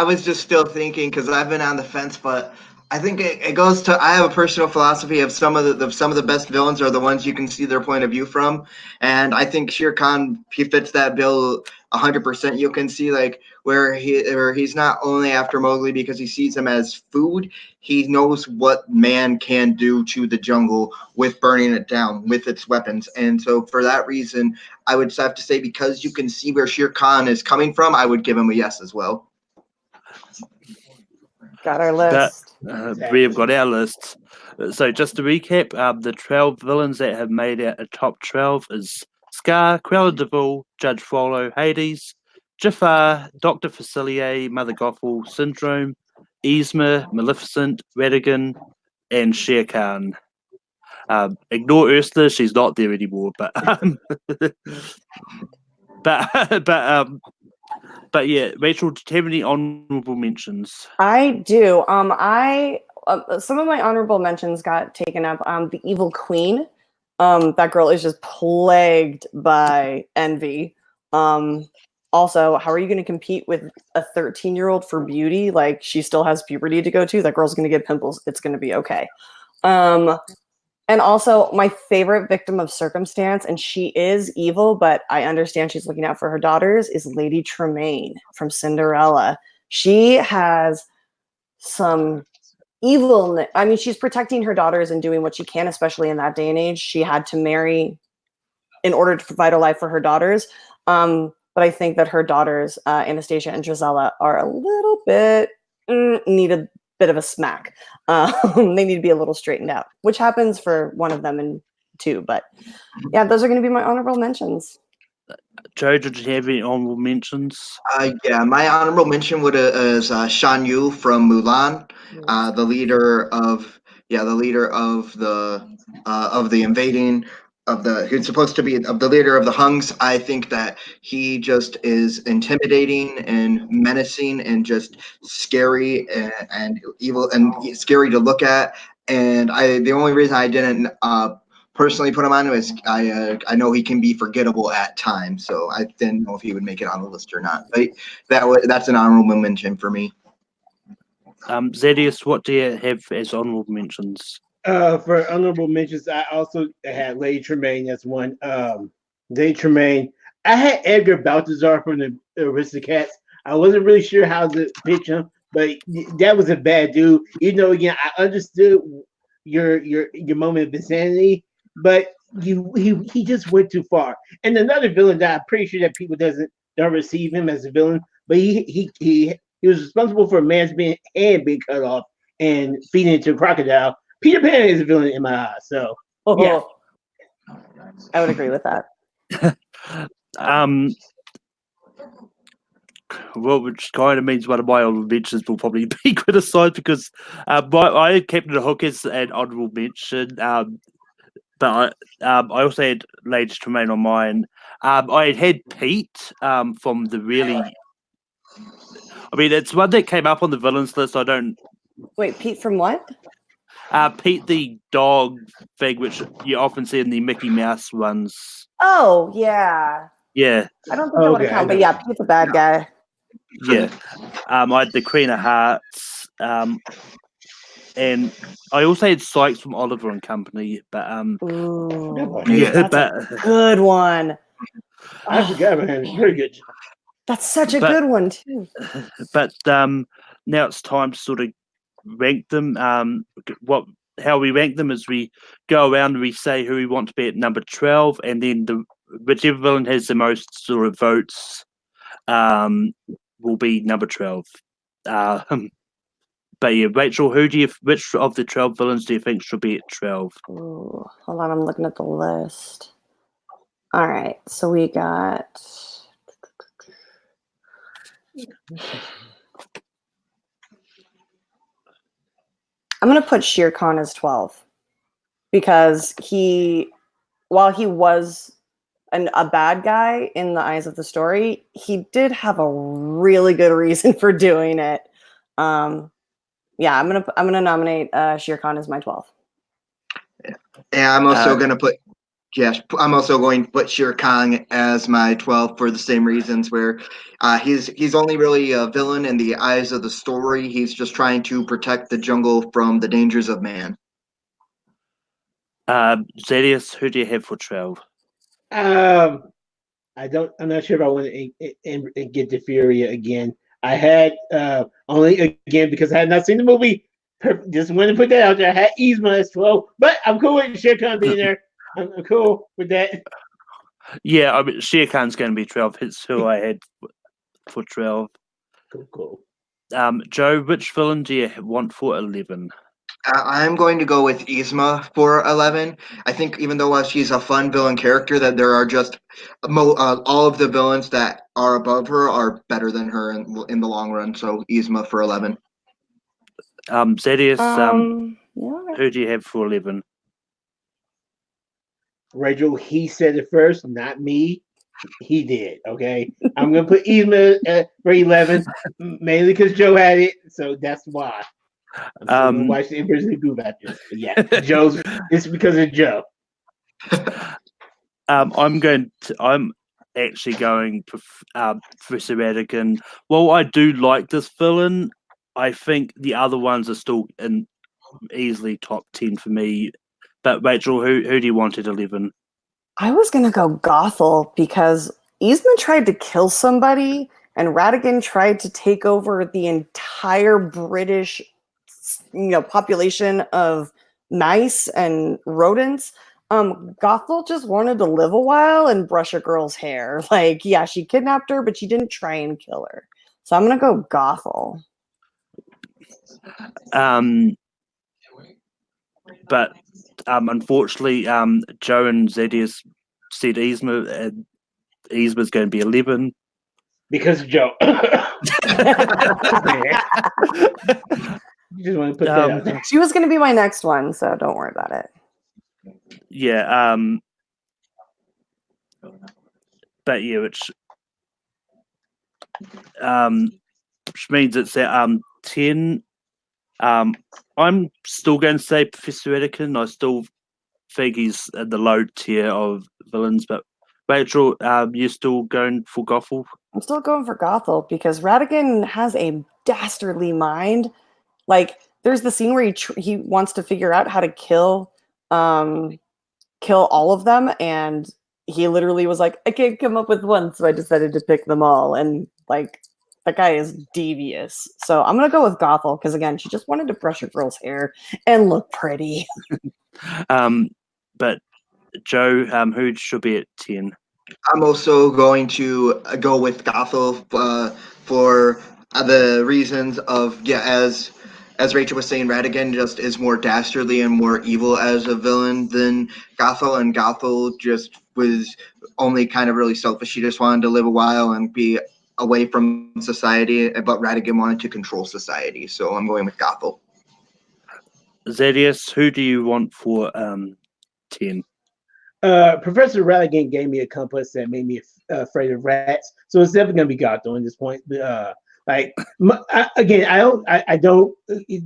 was just still thinking because I've been on the fence, but I think it goes to. I have a personal philosophy of some of the best villains are the ones you can see their point of view from, and I think Shere Khan he fits that bill 100%. You can see like where he's not only after Mowgli because he sees him as food. He knows what man can do to the jungle with burning it down with its weapons, and so for that reason, I would have to say because you can see where Shere Khan is coming from, I would give him a yes as well. Got our list. We have got our lists. So just to recap, the 12 villains that have made out a top 12 is Scar, Cruella de Vil, Judge Frollo, Hades, Jafar, Dr. Facilier, Mother Gothel, Syndrome, Yzma, Maleficent, Ratigan, and Shere Khan. Ignore Ursula; she's not there anymore. But yeah, Rachel, do you have any honorable mentions? I do. Some of my honorable mentions got taken up. The Evil Queen. That girl is just plagued by envy. Also, how are you going to compete with a 13-year-old for beauty? Like, she still has puberty to go to. That girl's going to get pimples. It's going to be okay. And also, my favorite victim of circumstance, and she is evil, but I understand she's looking out for her daughters, is Lady Tremaine from Cinderella. She has some evil. I mean, she's protecting her daughters and doing what she can, especially in that day and age. She had to marry in order to provide a life for her daughters. But I think that her daughters, Anastasia and Drizella, are a little bit need a bit of a smack. They need to be a little straightened out, which happens for one of them and two. But yeah, those are going to be my honorable mentions. Joe, did you have any honorable mentions? Yeah, my honorable mention is Shan Yu from Mulan, the leader of the leader of the invading of the who's supposed to be of the leader of the Hungs. I think that he just is intimidating and menacing and just scary and evil and scary to look at. And the only reason I didn't personally put him on is I know he can be forgettable at times, so I didn't know if he would make it on the list or not. But that's an honorable mention for me. Zedius, what do you have as honorable mentions? For honorable mentions, I also had Lady Tremaine as one. Lady Tremaine. I had Edgar Baltazar from the Aristocats. I wasn't really sure how to pitch him, but that was a bad dude. You know, again, I understood your moment of insanity, but he just went too far. And another villain that I'm pretty sure that people don't receive him as a villain, but he was responsible for a man's hand being cut off and feeding it to a crocodile. Peter Pan is a villain in my eyes, so yeah. I would agree with that. Well, which kind of means one of my honorable mentions will probably be criticised because I had Captain Hook as an honorable mention, but I also had Lady Tremaine on mine. I had Pete from the really. I mean, it's one that came up on the villains list. I don't. Wait, Pete from what? Pete the dog thing, which you often see in the Mickey Mouse ones. Oh, yeah. Yeah. I don't think that would have counted, but yeah, Pete's a bad guy. Yeah. I had the Queen of Hearts. And I also had Sykes from Oliver and Company, but Ooh, yeah, that's a good one. I forgot about him. Very good. That's such a good one too. But now it's time to sort of rank them. How we rank them is we go around and we say who we want to be at number 12, and then whichever villain has the most sort of votes will be number 12. But yeah, Rachel, which of the 12 villains do you think should be at 12? Ooh, hold on, I'm looking at the list. All right, so we got. I'm gonna put Shere Khan as 12 because while he was a bad guy in the eyes of the story, he did have a really good reason for doing it. Yeah, I'm gonna nominate Shere Khan as my 12. Yeah, I'm also going to put Shere Khan as my 12 for the same reasons. Where he's only really a villain in the eyes of the story. He's just trying to protect the jungle from the dangers of man. Zedius, who do you have for 12? I'm not sure if I want to get the Fury again. I had only again because I had not seen the movie. Just wanted to put that out there. I had Yzma as 12, but I'm cool with Shere Khan being there. I'm cool with that. Yeah, I mean, Shere Khan's going to be 12. It's who I had for 12. Cool. Joe, which villain do you want for 11? I'm going to go with Yzma for 11. I think even though she's a fun villain character, that there are just all of the villains that are above her are better than her in the long run. So Yzma for 11. Zedius, Yeah. who do you have for 11? Rachel, he said it first, not me. He did. Okay, I'm gonna put Yzma for 11, mainly because Joe had it, so that's why. I'm gonna watch the Inversely Groove after this. But yeah, it's because of Joe. I'm actually going Professor Radigan. While I do like this villain, I think the other ones are still in easily top 10 for me. But Rachel, who do you want at 11? I was gonna go Gothel because Yzma tried to kill somebody and Radigan tried to take over the entire British, population of mice and rodents. Gothel just wanted to live a while and brush a girl's hair. Like, yeah, she kidnapped her, but she didn't try and kill her. So I'm gonna go Gothel. But unfortunately, Joe and Zedius said Yzma. Yzma's going to be 11 because of Joe. You just want to put that out there. She was going to be my next one, so don't worry about it. Yeah. But yeah, which means it's at 10. I'm still going to say Professor Radican. I still think he's in the low tier of villains, but Rachel, you're still going for Gothel? I'm still going for Gothel because Radigan has a dastardly mind. Like, there's the scene where he wants to figure out how to kill all of them, and he literally was like, I can't come up with one, so I decided to pick them all. And like, that guy is devious. So I'm gonna go with Gothel because again, she just wanted to brush her girl's hair and look pretty. But Joe, who should be at 10? I'm also going to go with Gothel for the reasons of as Rachel was saying, Radigan just is more dastardly and more evil as a villain than Gothel, and Gothel just was only kind of really selfish. She just wanted to live a while and be away from society, but Radigan wanted to control society. So I'm going with Gothel. Zedius, who do you want for 10? Professor Radigan gave me a compass that made me afraid of rats, so it's definitely gonna be Gothel at this point. I don't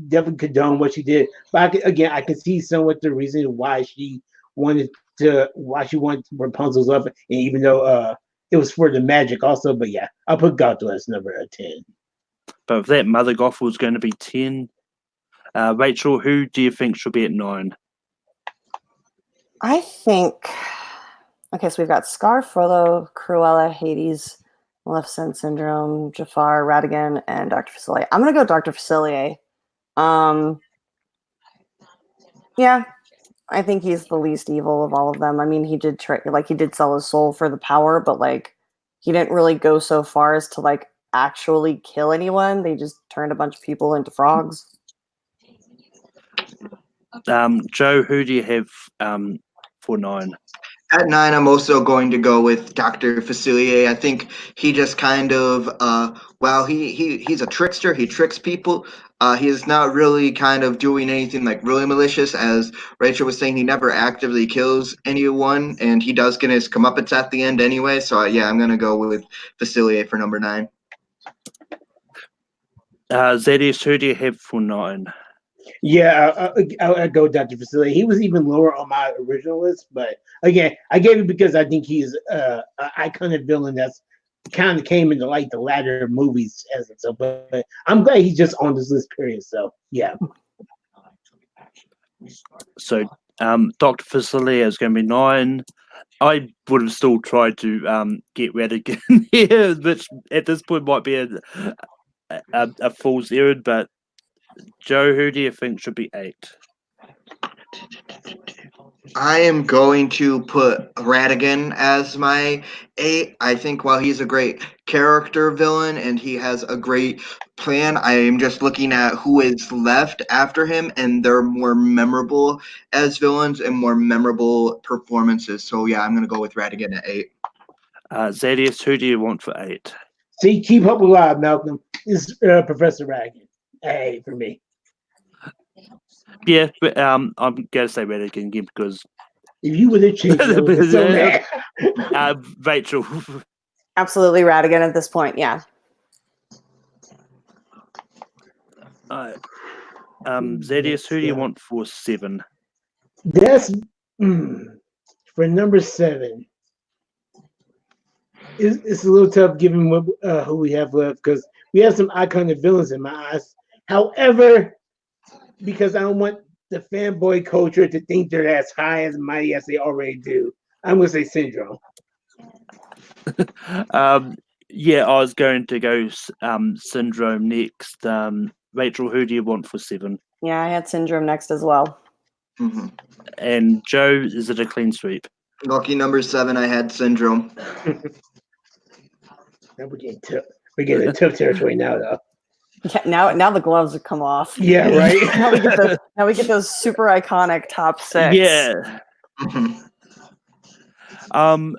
definitely condone what she did, but I can see somewhat the reason why she wanted Rapunzel's up, and even though it was for the magic also, but yeah, I'll put Gothel as number 10. But if that Mother Gothel is going to be 10, Rachel, who do you think should be at 9? I think. Okay, so we've got Scar, Frollo, Cruella, Hades, Maleficent, Syndrome, Jafar, Radigan, and Dr. Facilier. I'm gonna go Dr. Facilier. Yeah, I think he's the least evil of all of them. I mean, he did he did sell his soul for the power, but like he didn't really go so far as to like actually kill anyone. They just turned a bunch of people into frogs. Joe, who do you have for 9? At 9, I'm also going to go with Dr. Facilier. I think he just kind of, he's a trickster. He tricks people. He is not really kind of doing anything like really malicious. As Rachel was saying, he never actively kills anyone, and he does get his comeuppance at the end anyway. So, yeah, I'm going to go with Facilier for number 9. Zedius, who do you have for 9? Yeah, I'll go with Dr. Facilier. He was even lower on my original list, but again, I gave it because I think he's an iconic villain that's kind of came into like the latter movies as it so. But I'm glad he's just on this list, period. So yeah. So Dr. Facilier is going to be 9. I would have still tried to get Radigan here, which at this point might be a fool's errand, but Joe, who do you think should be 8? I am going to put Radigan as my 8. I think while he's a great character villain and he has a great plan, I am just looking at who is left after him, and they're more memorable as villains and more memorable performances. So yeah, I'm going to go with Radigan at 8. Zedius, who do you want for 8? See, keep up alive, Malcolm. Is Professor Radigan. Hey, for me. Yeah, but I'm going to say Radigan again because if you would have changed it, so mad. Rachel. Absolutely Radigan at this point, yeah. Zedius, who do you want for 7? That's for number 7. It's a little tough given who we have left because we have some iconic villains in my eyes. However, because I don't want the fanboy culture to think they're as high as mighty as they already do, I'm going to say Syndrome. Yeah, I was going to go Syndrome next. Rachel, who do you want for 7? Yeah, I had Syndrome next as well. Mm-hmm. And Joe, is it a clean sweep? Lucky number 7, I had Syndrome. Now we're getting a tough territory now, though. Yeah, now the gloves have come off. Yeah, right. now we get those super iconic top 6. Yeah. I'm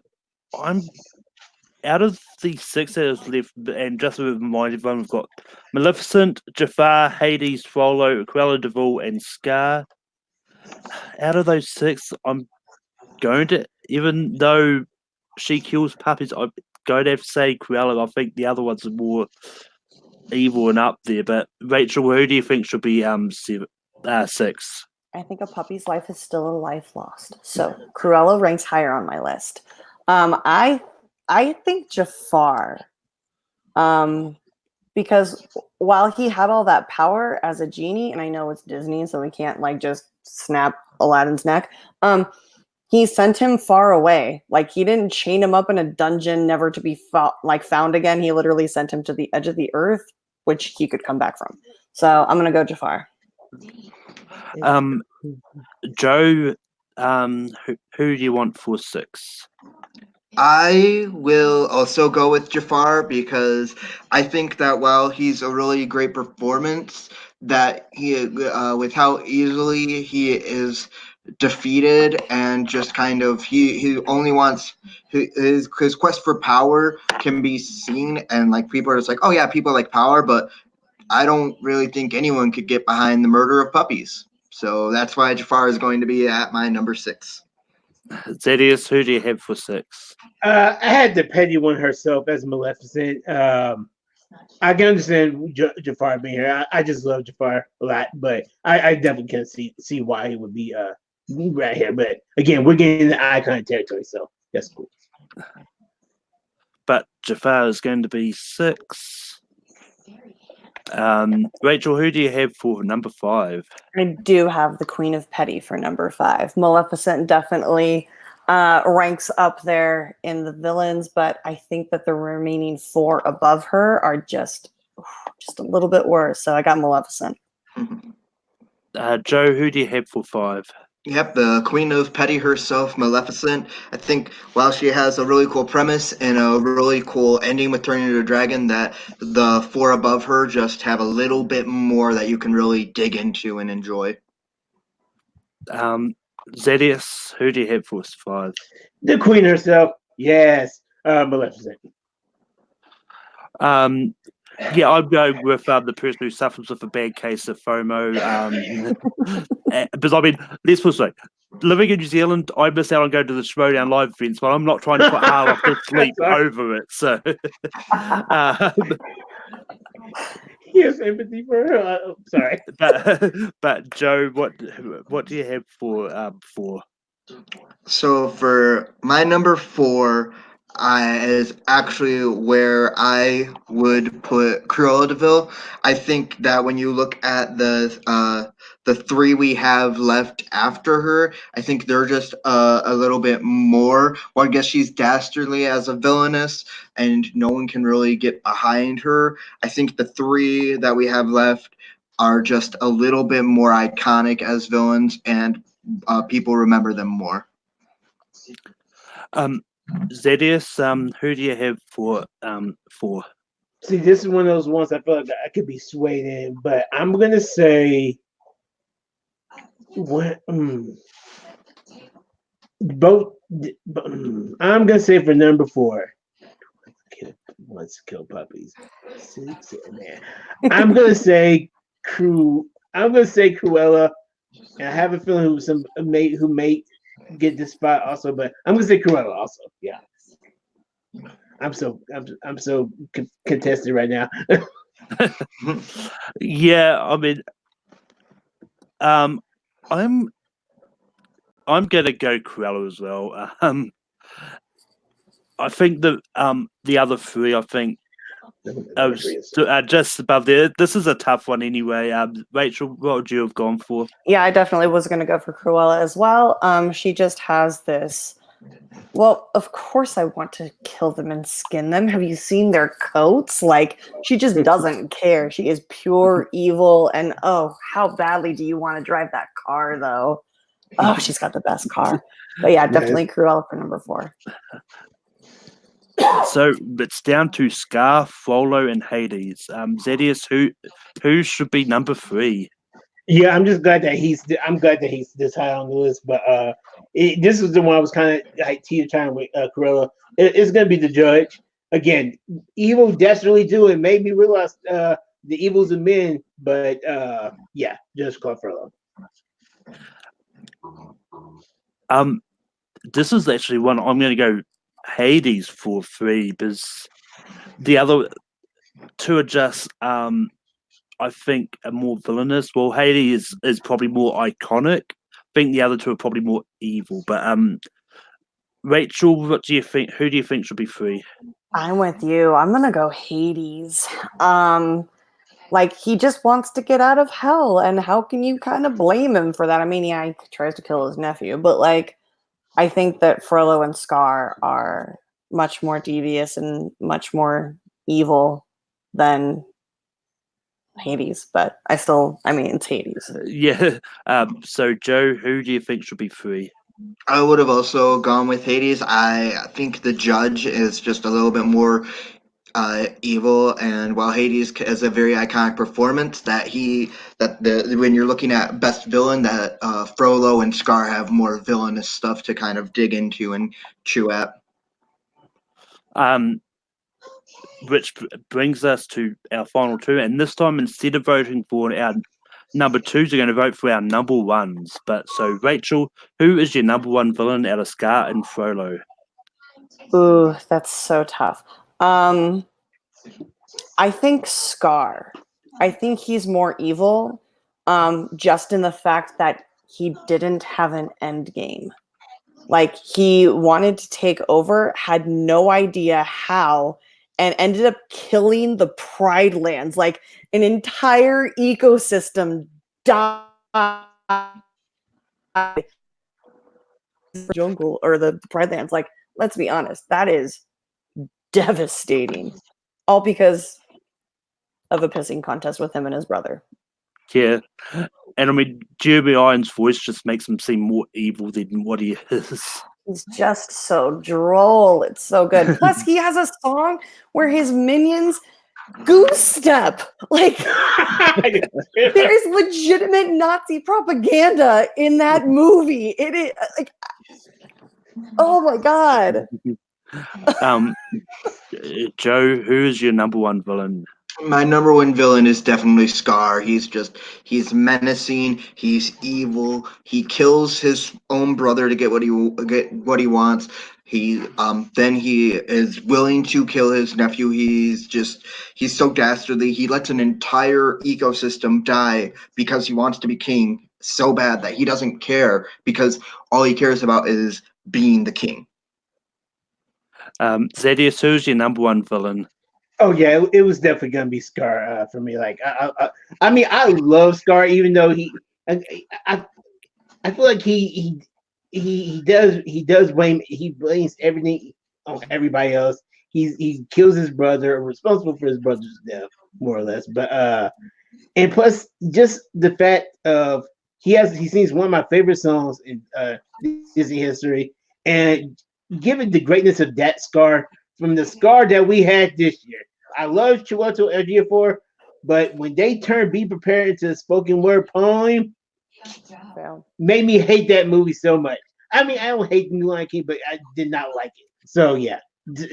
out of the 6 that is left, and just to remind everyone, we've got Maleficent, Jafar, Hades, Frollo, Cruella de Vil, and Scar. Out of those 6, I'm going to, even though she kills puppies, I'm going to have to say Cruella. I think the other ones are more evil and up there. But Rachel, who do you think should be 6? I think a puppy's life is still a life lost. So Cruella ranks higher on my list. I think Jafar. Because while he had all that power as a genie, and I know it's Disney, so we can't like just snap Aladdin's neck. He sent him far away. Like he didn't chain him up in a dungeon, never to be found again. He literally sent him to the edge of the earth, which he could come back from. So I'm gonna go Jafar. Joe, who do you want for 6? I will also go with Jafar because I think that while he's a really great performance, that he with how easily he is defeated and just kind of he only wants his quest for power can be seen, and like people are just like, oh yeah, people like power, but I don't really think anyone could get behind the murder of puppies. So that's why Jafar is going to be at my number 6. Zedius, who do you have for 6? I had the petty one herself as Maleficent. I can understand Jafar being here. I just love Jafar a lot, but I definitely can see why he would be right here. But again, we're getting the icon territory, so that's cool. But Jafar is going to be 6. Rachel, who do you have for number 5? I do have the Queen of Petty for number 5. Maleficent definitely ranks up there in the villains, but I think that the remaining 4 above her are just a little bit worse. So I got Maleficent. Joe, who do you have for 5? Yep, the Queen of Petty herself, Maleficent. I think while she has a really cool premise and a really cool ending with turning into a dragon, that the 4 above her just have a little bit more that you can really dig into and enjoy. Zedius, who do you have for 5? The Queen herself, yes, Maleficent. Yeah, I'd go with the person who suffers with a bad case of FOMO. Because I mean, let's put it this way: living in New Zealand, I miss out on going to the Schmodown live events, but I'm not trying to put hard off to sleep over it. So, He has empathy for her. Sorry, but Joe, what do you have for 4? So for my number 4, is actually where I would put Cruella de Vil. I think that when you look at the 3 we have left after her, I think they're just a little bit more. Well, I guess she's dastardly as a villainess, and no one can really get behind her. I think the 3 that we have left are just a little bit more iconic as villains, and people remember them more. Zedius, who do you have for 4? see, this is one of those ones I feel like I could be swayed in, but I'm gonna say what both. I'm gonna say for number 4. Wants to kill puppies. 6 in there. I'm gonna say Cruella, and I have a feeling who may get this spot also, but I'm gonna say Cruella also. Yeah, I'm so contested right now. Yeah, I mean, I'm gonna go Cruella as well. I think the other 3, I think, just above there. This is a tough one anyway. Rachel, what would you have gone for? Yeah, I definitely was going to go for Cruella as well. She just has this. Well, of course I want to kill them and skin them. Have you seen their coats? Like, she just doesn't care. She is pure evil. And oh, how badly do you want to drive that car, though? Oh, she's got the best car. But yeah, definitely Cruella for number 4. So it's down to Scar, Frollo, and Hades. Zedius, who should be number 3? Yeah, I'm just glad that he's this high on the list. But this was the one I was kind of like teeter-tottering with Cruella. It's gonna be the judge. again, evil desperately do it made me realize the evils of men. But yeah, just Club Frollo. This is actually one I'm going to go Hades for 3 because the other two are just I think are more villainous. Well, Hades is probably more iconic. I think the other two are probably more evil. But Rachel, what do you think? Who do you think should be 3? I'm with you. I'm gonna go Hades. Like he just wants to get out of hell, and how can you kind of blame him for that? I mean, yeah, he tries to kill his nephew, but like, I think that Frollo and Scar are much more devious and much more evil than Hades. But I mean, it's Hades. Yeah. So Joe, who do you think should be 3? I would have also gone with Hades. I think the judge is just a little bit more evil, and while Hades has a very iconic performance, when you're looking at best villain, that Frollo and Scar have more villainous stuff to kind of dig into and chew at. Which brings us to our final 2, and this time instead of voting for our number 2s, you're going to vote for our number 1s. But so, Rachel, who is your number 1 villain out of Scar and Frollo? Ooh, that's so tough. I think Scar. I think he's more evil, just in the fact that he didn't have an end game. Like he wanted to take over, had no idea how, and ended up killing the Pride Lands. Like an entire ecosystem died. Jungle or the Pride Lands. Like, let's be honest, that is devastating. All because of a pissing contest with him and his brother. Yeah. And I mean, Jeremy Irons' voice just makes him seem more evil than what he is. He's just so droll. It's so good. Plus, he has a song where his minions goose step. Like, there is legitimate Nazi propaganda in that movie. It is like, oh my god. Joe, who is your number 1 villain? My number 1 villain is definitely Scar. He's menacing. He's evil. He kills his own brother to get what he wants. Then he is willing to kill his nephew. He's so dastardly. He lets an entire ecosystem die because he wants to be king so bad that he doesn't care, because all he cares about is being the king. Zedius, who's your number 1 villain? Oh yeah, it was definitely gonna be Scar for me. Like I mean, I love Scar, even though I feel like he blames everything on everybody else. He kills his brother, responsible for his brother's death, more or less. But and plus just the fact of he sings one of my favorite songs in Disney history, and given the greatness of that Scar from the Scar that we had this year. I love Chiwetel Ejiofor, but when they turned Be Prepared into a spoken word poem, made me hate that movie so much. I mean, I don't hate the New Lion King, but I did not like it. So yeah,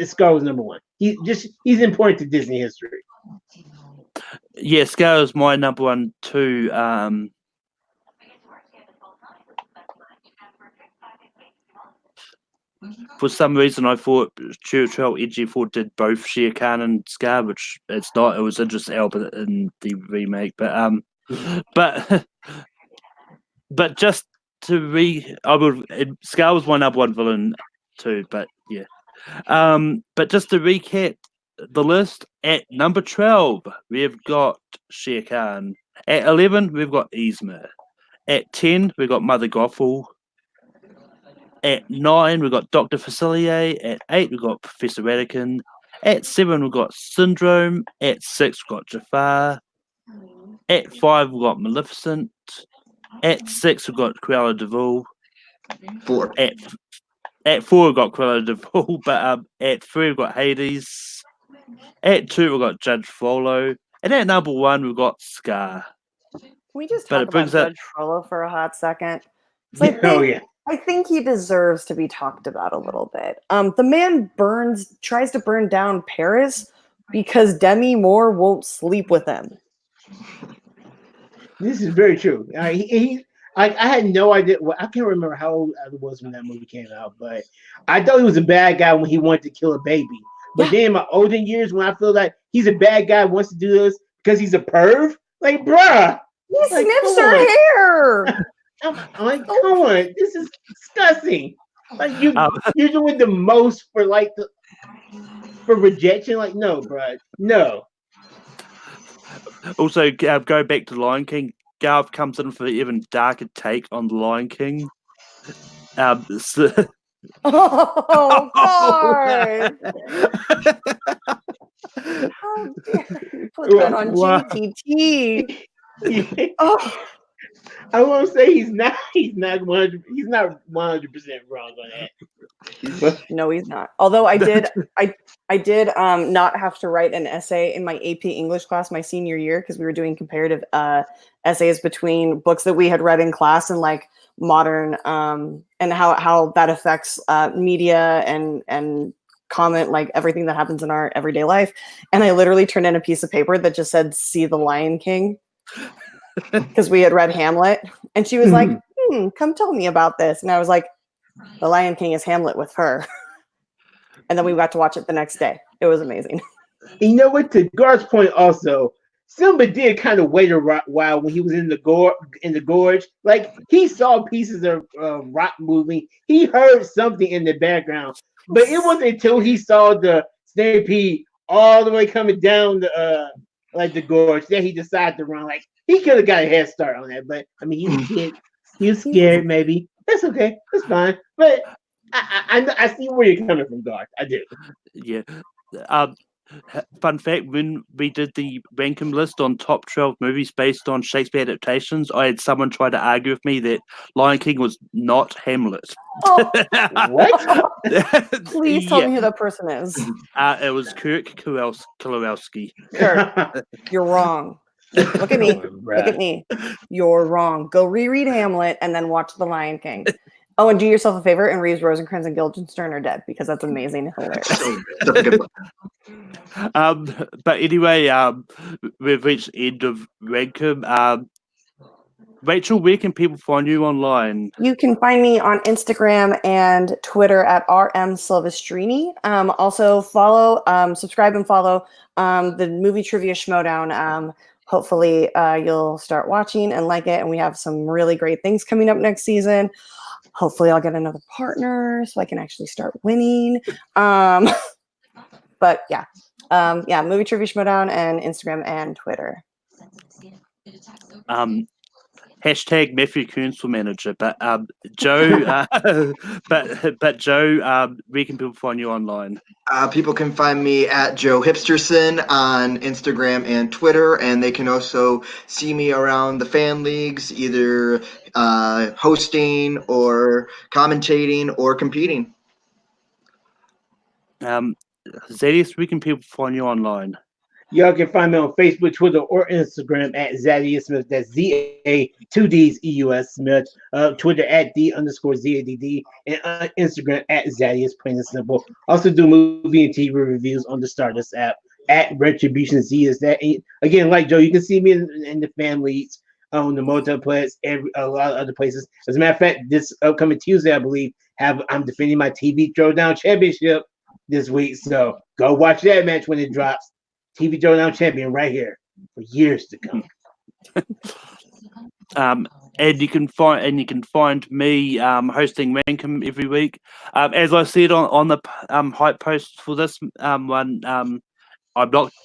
Scar was number 1. He's important to Disney history. Yeah, Scar is my number 1 too. For some reason, I thought Chiwetel Ejiofor did both Shere Khan and Scar, which it's not. It was Idris Elba in the remake, but just Scar was my number 1 villain too. But yeah, but just to recap the list, at number 12 we've got Shere Khan. At 11 we've got Yzma. At 10 we've got Mother Gothel. At 9, we've got Dr. Facilier. At 8, we've got Professor Radican. At 7, we've got Syndrome. At 6, we've got Jafar. At 5, we've got Maleficent. At 6, we've got Cruella de Vil. 4. At 4, we've got Cruella de Vil. But at 3, we've got Hades. At 2, we've got Judge Frollo. And at number 1, we've got Scar. Can we just talk about Judge Frollo for a hot second? It's like oh yeah. I think he deserves to be talked about a little bit. The man tries to burn down Paris because Demi Moore won't sleep with him. This is very true. I had no idea. Well, I can't remember how old I was when that movie came out, but I thought he was a bad guy when he wanted to kill a baby. But then in my older years, when I feel like he's a bad guy, wants to do this because he's a perv, like, bruh. He Like, sniffs come her on. hair. I'm like, come on, this is disgusting. Like you're doing the most for for rejection. Like, no, bruh, no. Also, go back to Lion King. Garth comes in for an even darker take on the Lion King. So, Oh, God. How dare you put that on Wow. GTT? Oh. I won't say he's not 100% wrong on that. No, he's not. Although I did not have to write an essay in my AP English class my senior year because we were doing comparative essays between books that we had read in class and like modern and how that affects media and comment, like everything that happens in our everyday life. And I literally turned in a piece of paper that just said "See the Lion King" because we had read Hamlet, and she was like, "Come tell me about this," and I was like, "The Lion King is Hamlet with her." And then we got to watch it the next day. It was amazing. You know what? To Garth's point, also, Simba did kind of wait a while when he was in the gorge. Like he saw pieces of rock moving. He heard something in the background, but it wasn't until he saw the stampede all the way coming down the gorge that he decided to run. Like he could have got a head start on that, but I mean, he was a kid. He was scared. Maybe that's okay. That's fine. But I see where you're coming from, Garth. I do. Yeah. Fun fact, when we did the ranking list on top 12 movies based on Shakespeare adaptations, I had someone try to argue with me that Lion King was not Hamlet. Oh, what? Please tell me who that person is. It was Kirk Kowalski. Kirk, you're wrong. Look at me. Look at me. You're wrong. Go reread Hamlet and then watch The Lion King. Oh, and do yourself a favor and Reeves, Rosencrantz, and Guildenstern are dead because that's amazing and hilarious. That's a good one. But anyway, we've reached the end of Rankum. Rachel, where can people find you online? You can find me on Instagram and Twitter at RM Silverstrini. Also follow, subscribe and follow the Movie Trivia Schmodown. Hopefully you'll start watching and like it. And we have some really great things coming up next season. Hopefully I'll get another partner so I can actually start winning. But yeah, Movie Trivia Schmodown and Instagram and Twitter. Hashtag Matthew Kearns for manager, but Joe, but Joe, where can people find you online? People can find me at Joe Hipsterson on Instagram and Twitter, and they can also see me around the fan leagues, either hosting or commentating or competing. Zadius, where can people find you online? Y'all can find me on Facebook, Twitter, or Instagram at Zadius Smith. That's ZA2Ds Smith. Twitter at D_ZADD. And Instagram at Zadius, plain and simple. Also do movie and TV reviews on the Stardust app at Retribution Z. Is that again, like Joe, you can see me in the fan leagues, on the multiplex, a lot of other places. As a matter of fact, this upcoming Tuesday, I believe, I'm defending my TV Throwdown Championship this week. So go watch that match when it drops. TV Throwdown Champion right here for years to come. And you can find me hosting Rankum every week. As I said on the hype post for this one,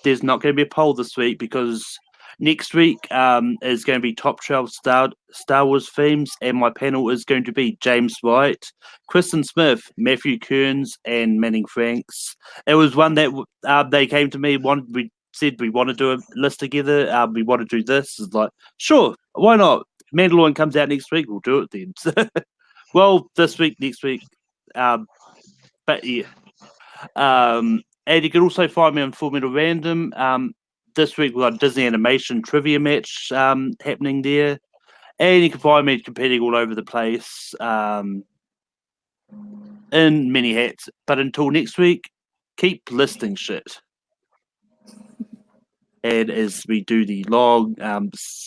there's not going to be a poll this week because next week is going to be top 12 Star Wars themes, and my panel is going to be James White, Kristen Smith, Matthew Kearns, and Manning Franks. It was one that they came to me. We said we want to do a list together. We want to do this. It's like, sure, why not? Mandalorian comes out next week. We'll do it then. Well, this week, next week. But yeah. And you can also find me on Full Metal Random. This week we've got a Disney animation trivia match happening there. And you can find me competing all over the place in many hats. But until next week, keep listing shit. And as we do the long